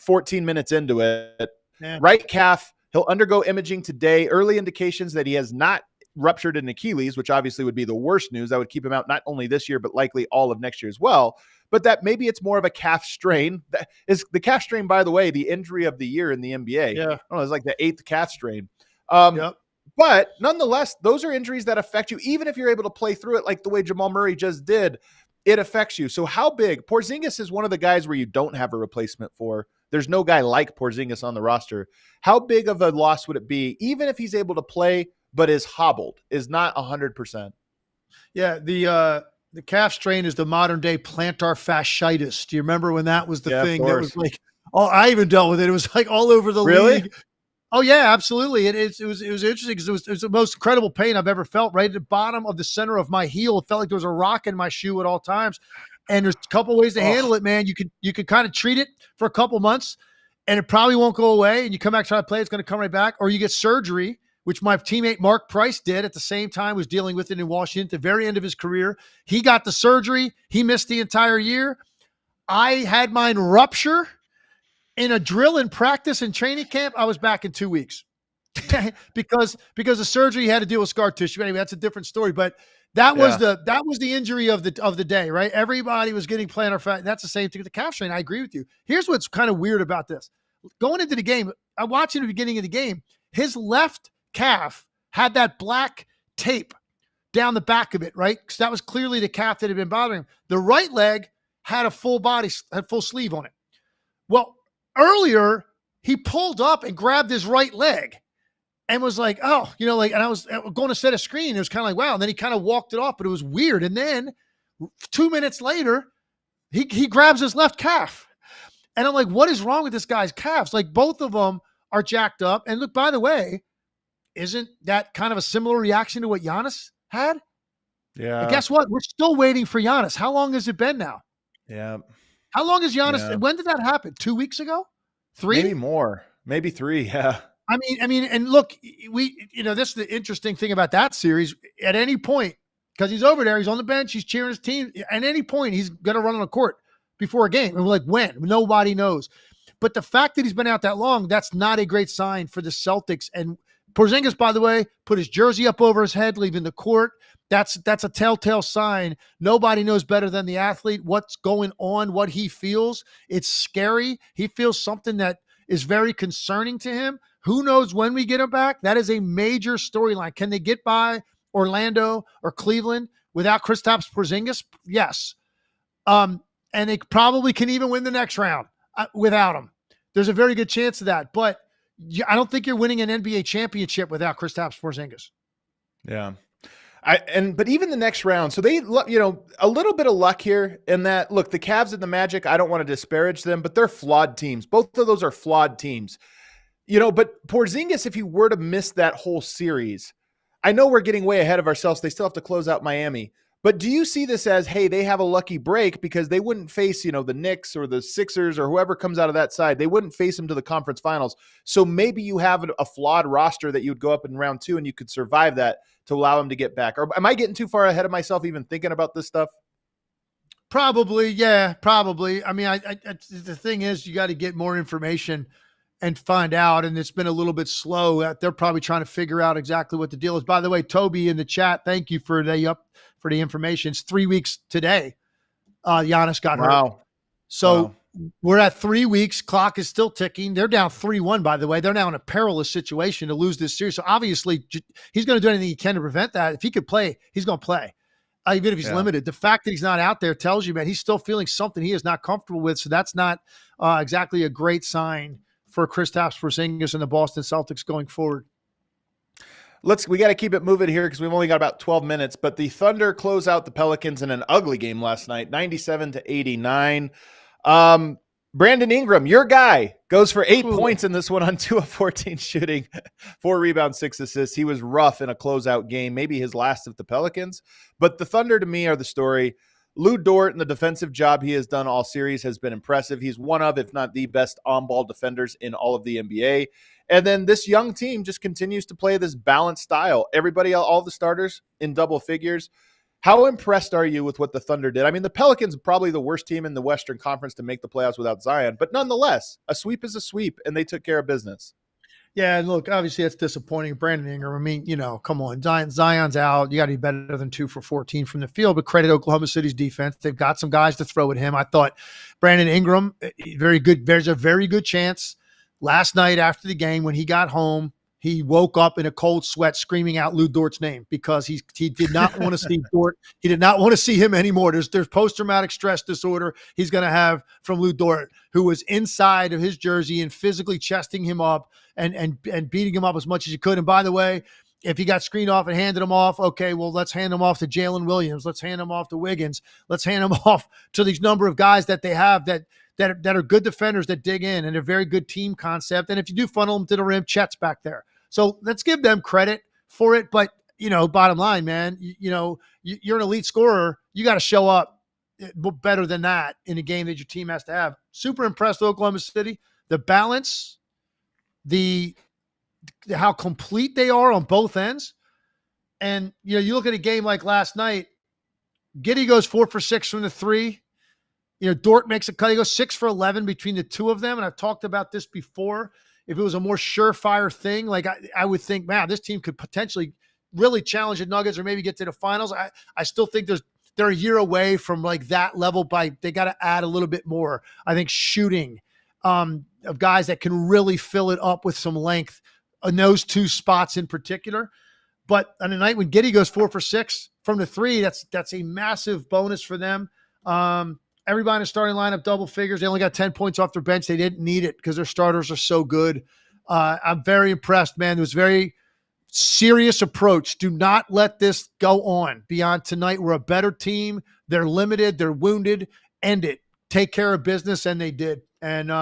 14 minutes into it. Yeah. Right calf. He'll undergo imaging today. Early indications that he has not ruptured an Achilles, which obviously would be the worst news. I would keep him out not only this year, but likely all of next year as well. But that maybe it's more of a calf strain. That is the calf strain, by the way, the injury of the year in the NBA. Yeah. I don't know, it's like the 8th calf strain. Yep. But nonetheless, those are injuries that affect you. Even if you're able to play through it like the way Jamal Murray just did, it affects you. So how big? Porzingis is one of the guys where you don't have a replacement for. There's no guy like Porzingis on the roster. How big of a loss would it be, even if he's able to play but is hobbled, is not 100%? Yeah, the The calf strain is the modern day plantar fasciitis. Do you remember when that was the thing that was like, oh, I even dealt with it. It was like all over the league. Oh yeah, absolutely. It was interesting because it was the most incredible pain I've ever felt right at the bottom of the center of my heel. It felt like there was a rock in my shoe at all times. And there's a couple ways to handle it, man. You could kind of treat it for a couple months and it probably won't go away. And you come back, try to play, it's going to come right back. Or you get surgery, which my teammate Mark Price did at the same time, was dealing with it in Washington at the very end of his career. He got the surgery. He missed the entire year. I had mine rupture in a drill in practice and training camp. I was back in 2 weeks because the surgery had to deal with scar tissue. Anyway, that's a different story, but that was the injury of the day, right? Everybody was getting plantar fat. That's the same thing with the calf strain. I agree with you. Here's what's kind of weird about this. Going into the game, I watched in the beginning of the game, his left calf had that black tape down the back of it, right? Because that was clearly the calf that had been bothering him. The right leg had full sleeve on it. Well, earlier he pulled up and grabbed his right leg and was like, oh, and I was going to set a screen. It was kind of like, wow. And then he kind of walked it off, but it was weird. And then 2 minutes later, he grabs his left calf. And I'm like, what is wrong with this guy's calves? Like both of them are jacked up. And look, by the way, isn't that kind of a similar reaction to what Giannis had? Yeah. And guess what? We're still waiting for Giannis. How long has it been now? Yeah. How long has Giannis? Yeah. When did that happen? 2 weeks ago? 3? Maybe more. Maybe 3. Yeah. I mean, and look, this is the interesting thing about that series. At any point, because he's over there, he's on the bench, he's cheering his team. At any point, he's going to run on the court before a game. And we're like, when? Nobody knows. But the fact that he's been out that long, that's not a great sign for the Celtics. And Porzingis, by the way, put his jersey up over his head, leaving the court. That's a telltale sign. Nobody knows better than the athlete what's going on, what he feels. It's scary. He feels something that is very concerning to him. Who knows when we get him back? That is a major storyline. Can they get by Orlando or Cleveland without Kristaps Porzingis? Yes. And they probably can even win the next round without him. There's a very good chance of that. But I don't think you're winning an NBA championship without Kristaps Porzingis. Yeah. But even the next round, so they, a little bit of luck here in that, look, the Cavs and the Magic, I don't want to disparage them, but they're flawed teams. Both of those are flawed teams. But Porzingis, if he were to miss that whole series, I know we're getting way ahead of ourselves. They still have to close out Miami. But do you see this as, hey, they have a lucky break because they wouldn't face, the Knicks or the Sixers or whoever comes out of that side. They wouldn't face them to the conference finals. So maybe you have a flawed roster that you would go up in round 2 and you could survive that to allow them to get back. Or am I getting too far ahead of myself even thinking about this stuff? Probably, yeah, probably. I mean, the thing is, you got to get more information and find out, and it's been a little bit slow. They're probably trying to figure out exactly what the deal is. By the way, Toby in the chat, thank you for the information. It's 3 weeks today. Giannis got hurt. So we're at 3 weeks. Clock is still ticking. They're down 3-1, by the way. They're now in a perilous situation to lose this series. So obviously he's going to do anything he can to prevent that. If he could play, he's going to play. Even if he's limited. The fact that he's not out there tells you, man, he's still feeling something he is not comfortable with. So that's not exactly a great sign for Kristaps Porzingis and the Boston Celtics going forward. We got to keep it moving here because we've only got about 12 minutes, but the Thunder close out the Pelicans in an ugly game last night, 97-89. Brandon Ingram, your guy, goes for 8 points in this one on 2 of 14 shooting, 4 rebounds, 6 assists. He was rough in a closeout game, maybe his last of the Pelicans, but the Thunder to me are the story. Lou Dort and the defensive job he has done all series has been impressive. He's one of, if not the best on-ball defenders in all of the NBA. And then this young team just continues to play this balanced style. Everybody, all the starters in double figures. How impressed are you with what the Thunder did? I mean, the Pelicans are probably the worst team in the Western Conference to make the playoffs without Zion, but nonetheless, a sweep is a sweep, and they took care of business. Yeah, and look, obviously that's disappointing. Brandon Ingram, I mean, come on. Zion's out. You got to be better than 2 for 14 from the field, but credit Oklahoma City's defense. They've got some guys to throw at him. I thought Brandon Ingram, very good. There's a very good chance last night after the game when he got home, he woke up in a cold sweat screaming out Lou Dort's name because he did not want to see Dort. He did not want to see him anymore. There's post-traumatic stress disorder he's going to have from Lou Dort, who was inside of his jersey and physically chesting him up and beating him up as much as he could. And by the way, if he got screened off and handed him off, okay, well, let's hand him off to Jalen Williams. Let's hand him off to Wiggins. Let's hand him off to these number of guys that they have that are good defenders that dig in and a very good team concept. And if you do funnel them to the rim, Chet's back there. So let's give them credit for it. But, bottom line, man, you're an elite scorer. You got to show up better than that in a game that your team has to have. Super impressed with Oklahoma City. The balance, how complete they are on both ends. And, you look at a game like last night, Giddey goes 4 for 6 from the three. Dort makes a cut. He goes 6 for 11 between the two of them. And I've talked about this before. If it was a more surefire thing, like I would think, man, this team could potentially really challenge the Nuggets or maybe get to the finals. I still think they're a year away from like that level. They got to add a little bit more. I think shooting of guys that can really fill it up with some length in those two spots in particular. But on a night when Giddey goes 4 for 6 from the three, that's a massive bonus for them. Everybody in the starting lineup double figures. They only got 10 points off their bench. They didn't need it because their starters are so good. I'm very impressed, man. It was very serious approach. Do not let this go on beyond tonight. We're a better team. They're limited. They're wounded. End it. Take care of business, and they did. And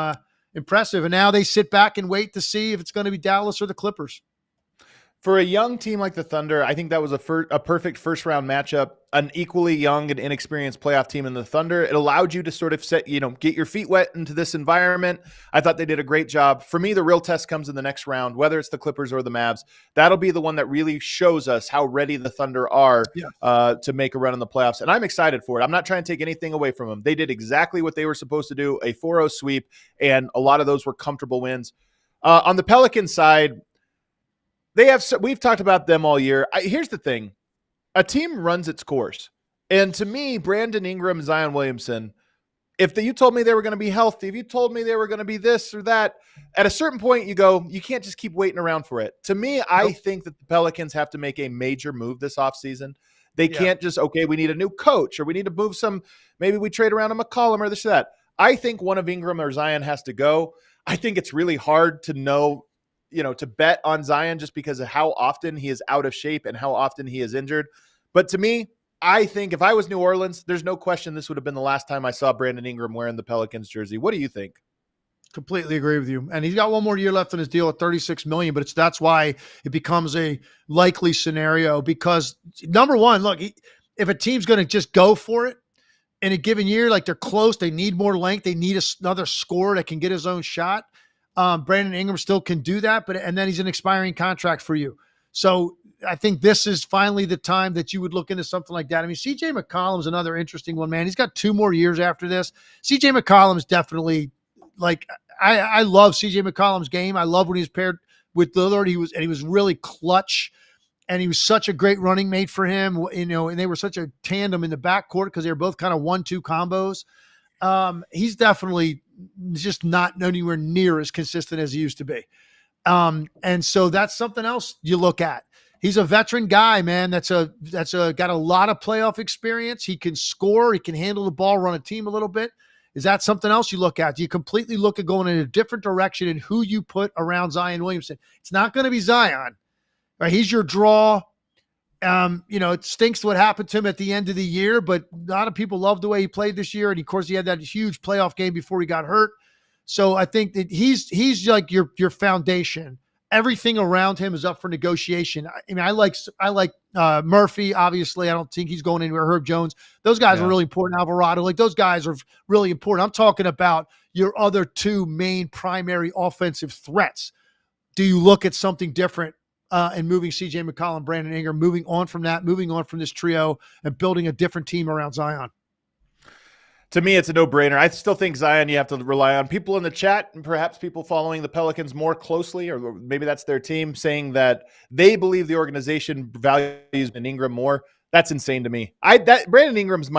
impressive. And now they sit back and wait to see if it's going to be Dallas or the Clippers. For a young team like the Thunder, I think that was a perfect first-round matchup. An equally young and inexperienced playoff team in the Thunder. It allowed you to sort of get your feet wet into this environment. I thought they did a great job. For me, the real test comes in the next round, whether it's the Clippers or the Mavs. That'll be the one that really shows us how ready the Thunder are to make a run in the playoffs. And I'm excited for it. I'm not trying to take anything away from them. They did exactly what they were supposed to do, a 4-0 sweep, and a lot of those were comfortable wins. On the Pelicans side, we've talked about them all year. Here's the thing. A team runs its course. And to me, Brandon Ingram, Zion Williamson, if you told me they were going to be healthy, if you told me they were going to be this or that, at a certain point you go, you can't just keep waiting around for it. To me, I think that the Pelicans have to make a major move this offseason. They can't just, we need a new coach or we need to move maybe we trade around a McCollum or this or that. I think one of Ingram or Zion has to go. I think it's really hard to know, to bet on Zion just because of how often he is out of shape and how often he is injured. But to me, I think if I was New Orleans, there's no question this would have been the last time I saw Brandon Ingram wearing the Pelicans jersey. What do you think? Completely agree with you. And he's got one more year left on his deal at $36 million, but that's why it becomes a likely scenario because number one, look, if a team's going to just go for it in a given year, like they're close, they need more length, they need another scorer that can get his own shot. Brandon Ingram still can do that, and then he's an expiring contract for you. So I think this is finally the time that you would look into something like that. I mean, CJ McCollum's another interesting one, man. He's got 2 more years after this. CJ McCollum's definitely I love CJ McCollum's game. I love when he was paired with Lillard. He was really clutch, and he was such a great running mate for him. And they were such a tandem in the backcourt because they were both kind of 1-2 combos. He's definitely just not anywhere near as consistent as he used to be. And so that's something else you look at. He's a veteran guy, man. That's got a lot of playoff experience. He can score. He can handle the ball, run a team a little bit. Is that something else you look at? Do you completely look at going in a different direction in who you put around Zion Williamson? It's not going to be Zion, right? He's your draw. It stinks what happened to him at the end of the year, but a lot of people love the way he played this year. And of course he had that huge playoff game before he got hurt. So I think that he's like your foundation. Everything around him is up for negotiation. I mean, I like Murphy. Obviously, I don't think he's going anywhere. Herb Jones. Those guys are really important. Alvarado. Those guys are really important. I'm talking about your other 2 main primary offensive threats. Do you look at something different and moving CJ McCollum, Brandon Ingram, moving on from this trio and building a different team around Zion? To me, it's a no-brainer. I still think Zion you have to rely on. People in the chat and perhaps people following the Pelicans more closely, or maybe that's their team, saying that they believe the organization values Ingram more. That's insane to me. Brandon Ingram's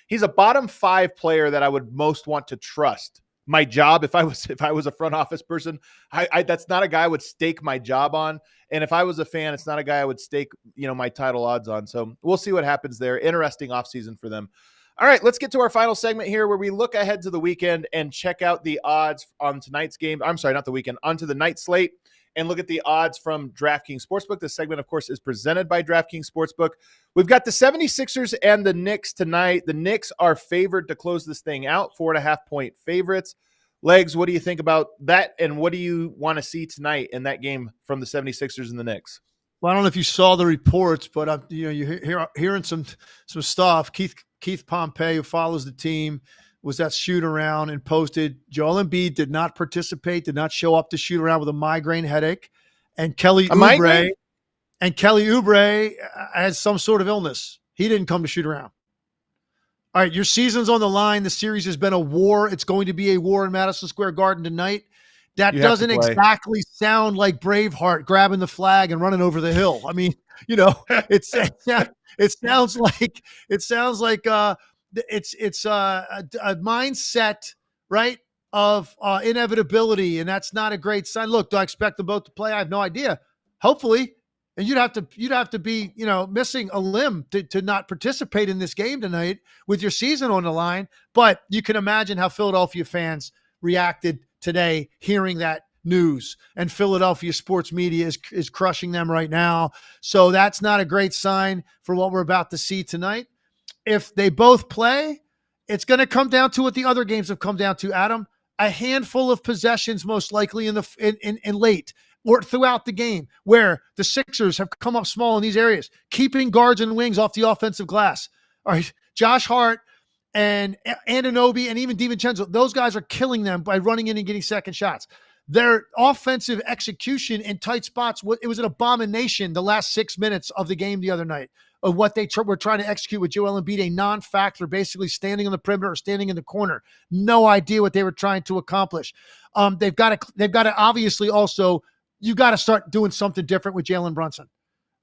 he's a bottom 5 player that I would most want to trust. My job, if I was a front office person, that's not a guy I would stake my job on. And if I was a fan, it's not a guy I would stake, my title odds on. So we'll see what happens there. Interesting offseason for them. All right, let's get to our final segment here where we look ahead to the weekend and check out the odds on tonight's game. I'm sorry, not the weekend, onto the night slate and look at the odds from DraftKings Sportsbook. This segment, of course, is presented by DraftKings Sportsbook. We've got the 76ers and the Knicks tonight. The Knicks are favored to close this thing out, 4.5-point favorites. Legs, what do you think about that, and what do you want to see tonight in that game from the 76ers and the Knicks? Well, I don't know if you saw the reports, but you're hearing some stuff. Keith Pompey, who follows the team, was at shoot around and posted Joel Embiid did not participate, did not show up to shoot around with a migraine headache, and Kelly Oubre has some sort of illness. He didn't come to shoot around. All right, your season's on the line. The series has been a war. It's going to be a war in Madison Square Garden tonight. That doesn't exactly sound like Braveheart grabbing the flag and running over the hill. I mean, it sounds like it's a mindset, right, of inevitability, and that's not a great sign. Look, do I expect them both to play? I have no idea. Hopefully. And you'd have to be, missing a limb to not participate in this game tonight with your season on the line. But you can imagine how Philadelphia fans reacted today hearing that news. And Philadelphia sports media is crushing them right now. So that's not a great sign for what we're about to see tonight. If they both play, it's going to come down to what the other games have come down to, Adam. A handful of possessions, most likely in late or throughout the game, where the Sixers have come up small in these areas, keeping guards and wings off the offensive glass. All right, Josh Hart and Anunoby and even DiVincenzo, those guys are killing them by running in and getting second shots. Their offensive execution in tight spots, it was an abomination the last 6 minutes of the game the other night of what they were trying to execute with Joel Embiid, a non-factor, basically standing on the perimeter or standing in the corner. No idea what they were trying to accomplish. They've got to obviously also, you got to start doing something different with Jalen Brunson.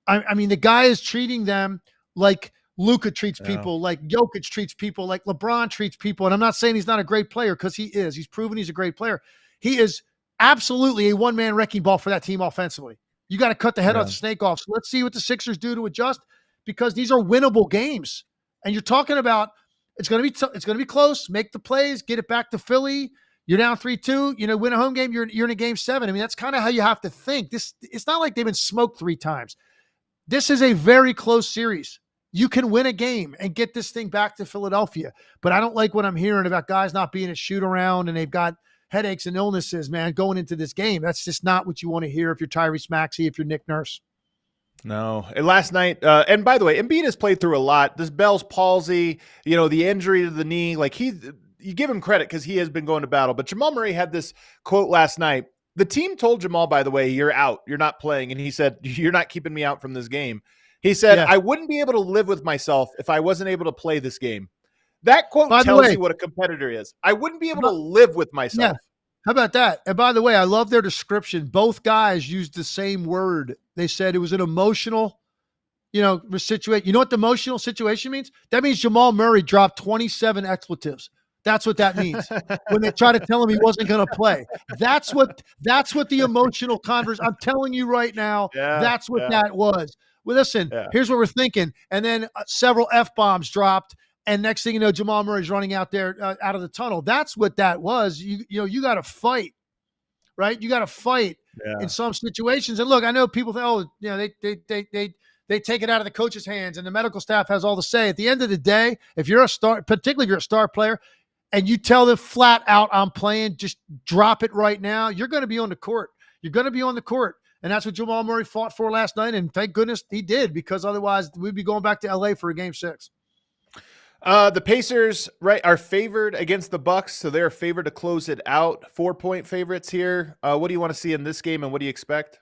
I mean, the guy is treating them like Luka treats people, like Jokic treats people, like LeBron treats people. And I'm not saying he's not a great player, because he is. He's proven he's a great player. He is absolutely a one-man wrecking ball for that team offensively. You got to cut the head off the snake off. So let's see what the Sixers do to adjust, because these are winnable games. And you're talking about it's going to be close. Make the plays, get it back to Philly. You're down 3-2, win a home game, you're in a game 7. I mean, that's kind of how you have to think. It's not like they've been smoked 3 times. This is a very close series. You can win a game and get this thing back to Philadelphia. But I don't like what I'm hearing about guys not being at shoot around and they've got headaches and illnesses, man, going into this game. That's just not what you want to hear if you're Tyrese Maxey, if you're Nick Nurse. No. And last night, and by the way, Embiid has played through a lot. This Bell's palsy, the injury to the knee, you give him credit because he has been going to battle. But Jamal Murray had this quote last night. The team told Jamal, by the way, you're out. You're not playing. And he said, you're not keeping me out from this game. He said, I wouldn't be able to live with myself if I wasn't able to play this game. That quote tells you what a competitor is. I wouldn't be able to live with myself. Yeah. How about that? And by the way, I love their description. Both guys used the same word. They said it was an emotional, situation. You know what the emotional situation means? That means Jamal Murray dropped 27 expletives. That's what that means. When they try to tell him he wasn't going to play. That's what the emotional conversation. I'm telling you right now, that's what that was. Well, listen, here's what we're thinking. And then several F-bombs dropped. And next thing you know, Jamal Murray's running out there, out of the tunnel. That's what that was. You got to fight, right? You got to fight in some situations. And look, I know people think, they take it out of the coach's hands, and the medical staff has all the say. At the end of the day, if you're a star, particularly if you're a star player, and you tell them flat out, I'm playing, just drop it right now, you're going to be on the court. You're going to be on the court. And that's what Jamal Murray fought for last night. And thank goodness he did, because otherwise we'd be going back to LA for a game 6. The Pacers, are favored against the Bucks, so they're favored to close it out. 4-point favorites here. What do you want to see in this game, and what do you expect?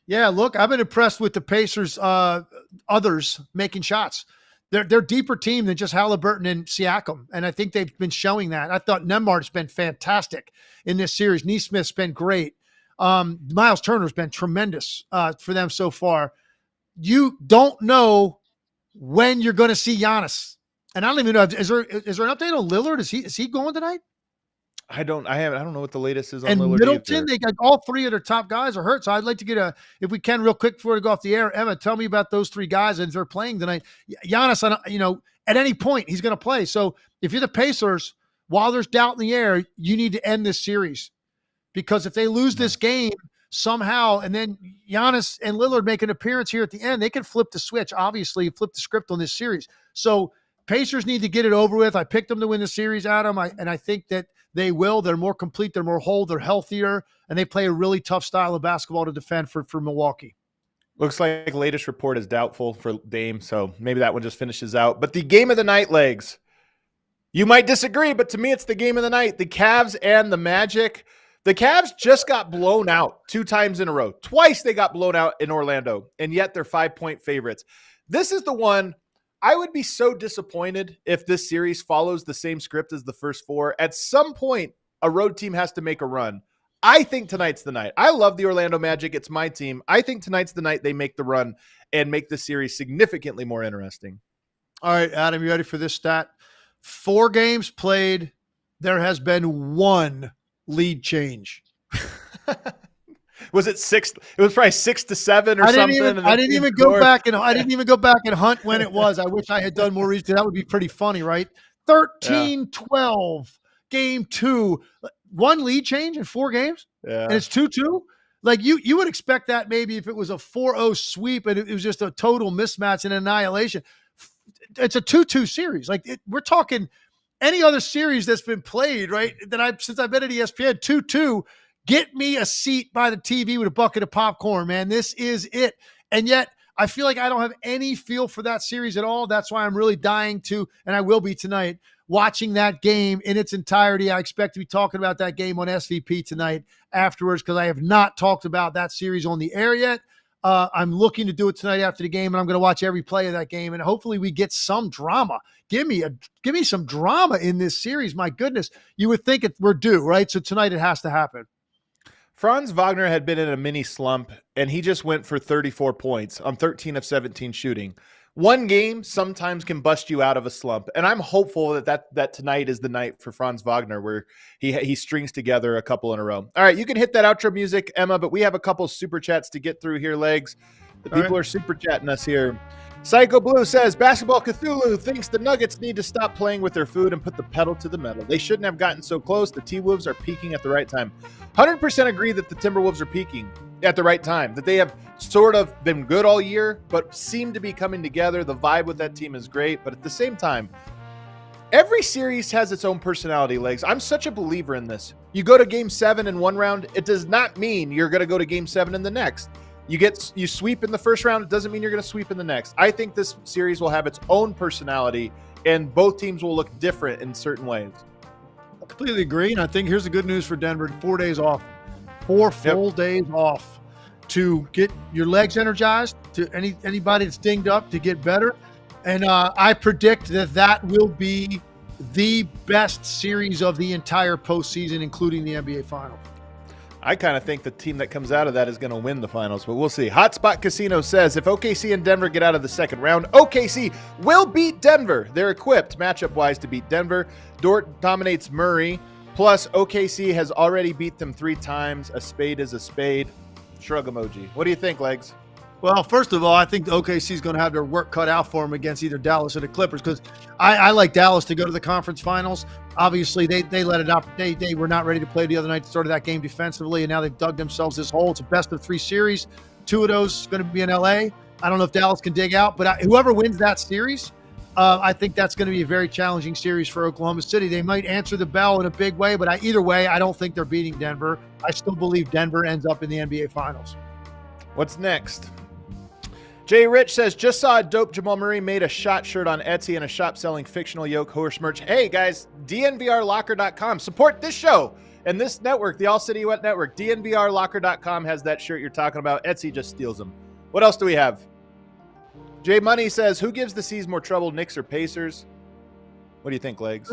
Yeah, look, I've been impressed with the Pacers, others making shots. They're a deeper team than just Halliburton and Siakam, and I think they've been showing that. I thought Nembhard's been fantastic in this series. Nesmith's been great. Miles Turner's been tremendous for them so far. You don't know when you're going to see Giannis. And I don't even know, is there an update on Lillard? Is he going tonight? I don't know what the latest is on and Lillard. Middleton, either. They got all 3 of their top guys are hurt. So I'd like to get if we can, real quick before we go off the air, Emma, tell me about those 3 guys and they're playing tonight. Giannis, at any point he's going to play. So if you're the Pacers, while there's doubt in the air, you need to end this series, because if they lose this game, somehow, and then Giannis and Lillard make an appearance here at the end, they can flip the switch, obviously, flip the script on this series. So Pacers need to get it over with. I picked them to win the series, Adam, and I think that they will. They're more complete, they're more whole, they're healthier, and they play a really tough style of basketball to defend for Milwaukee. Looks like latest report is doubtful for Dame, so maybe that one just finishes out. But the game of the night, Legs. You might disagree, but to me, it's the game of the night. The Cavs and the Magic. The Cavs just got blown out 2 times in a row. Twice they got blown out in Orlando, and yet they're 5-point favorites. This is the one I would be so disappointed if this series follows the same script as the first 4. At some point, a road team has to make a run. I think tonight's the night. I love the Orlando Magic. It's my team. I think tonight's the night they make the run and make the series significantly more interesting. All right, Adam, you ready for this stat? 4 games played, there has been 1 lead change. Was it 6? It was probably 6-7 or something. I didn't even go back and hunt when it was. I wish I had done more research. That would be pretty funny, right? 13-12, game 2. 1 lead change in 4 games, and it's 2-2. Like you would expect that maybe if it was a 4-0 sweep and it was just a total mismatch and annihilation. It's a 2-2 series. We're talking any other series that's been played, right? Since I've been at ESPN, 2-2. Get me a seat by the TV with a bucket of popcorn, man. This is it. And yet I feel like I don't have any feel for that series at all. That's why I'm really dying to, and I will be tonight, watching that game in its entirety. I expect to be talking about that game on SVP tonight afterwards because I have not talked about that series on the air yet. I'm looking to do it tonight after the game, and I'm going to watch every play of that game, and hopefully we get some drama. Give me some drama in this series. My goodness, you would think we're due, right? So tonight it has to happen. Franz Wagner had been in a mini slump, and he just went for 34 points on 13 of 17 shooting. One game sometimes can bust you out of a slump, and I'm hopeful that tonight is the night for Franz Wagner where he strings together a couple in a row. All right, you can hit that outro music, Emma, but we have a couple super chats to get through here, Legs. The people are super chatting us here. Psycho Blue says, Basketball Cthulhu thinks the Nuggets need to stop playing with their food and put the pedal to the metal. They shouldn't have gotten so close. The T-Wolves are peaking at the right time. 100% agree that the Timberwolves are peaking at the right time, that they have sort of been good all year, but seem to be coming together. The vibe with that team is great, but at the same time, every series has its own personality, Legs. I'm such a believer in this. You go to game 7 in one round, it does not mean you're going to go to game 7 in the next. You sweep in the first round, it doesn't mean you're going to sweep in the next. I think this series will have its own personality, and both teams will look different in certain ways. I completely agree, and I think here's the good news for Denver. 4 days off. 4 full days off to get your legs energized, to anybody that's dinged up to get better. And I predict that will be the best series of the entire postseason, including the NBA Finals. I kind of think the team that comes out of that is going to win the finals, but we'll see. Hotspot Casino says, if OKC and Denver get out of the second round, OKC will beat Denver. They're equipped matchup-wise to beat Denver. Dort dominates Murray. Plus, OKC has already beat them 3 times. A spade is a spade. Shrug emoji. What do you think, Legs? Well, first of all, I think OKC is going to have their work cut out for them against either Dallas or the Clippers because I like Dallas to go to the conference finals. Obviously, they let it up. They were not ready to play the other night. Started that game defensively, and now they've dug themselves this hole. It's a best of 3 series. 2 of those going to be in LA. I don't know if Dallas can dig out, but whoever wins that series, I think that's going to be a very challenging series for Oklahoma City. They might answer the bell in a big way, but either way, I don't think they're beating Denver. I still believe Denver ends up in the NBA Finals. What's next? Jay Rich says, just saw a dope Jamal Murray made a shot shirt on Etsy and a shop selling fictional yoke horse merch. Hey, guys, DNVRlocker.com. Support this show and this network, the All-City Network. DNVRlocker.com has that shirt you're talking about. Etsy just steals them. What else do we have? Jay Money says, who gives the C's more trouble, Knicks or Pacers? What do you think, Legs?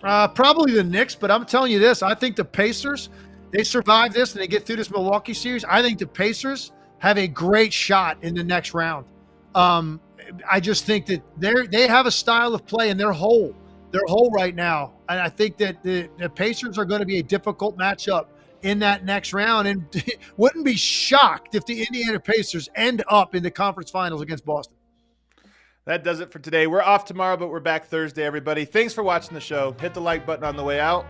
Probably the Knicks, but I'm telling you this. I think the Pacers, they survive this and they get through this Milwaukee series. I think the Pacers have a great shot in the next round. I just think that they have a style of play and they're whole. They're whole right now. And I think that the Pacers are going to be a difficult matchup in that next round. And wouldn't be shocked if the Indiana Pacers end up in the conference finals against Boston. That does it for today. We're off tomorrow, but we're back Thursday, everybody. Thanks for watching the show. Hit the like button on the way out.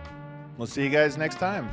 We'll see you guys next time.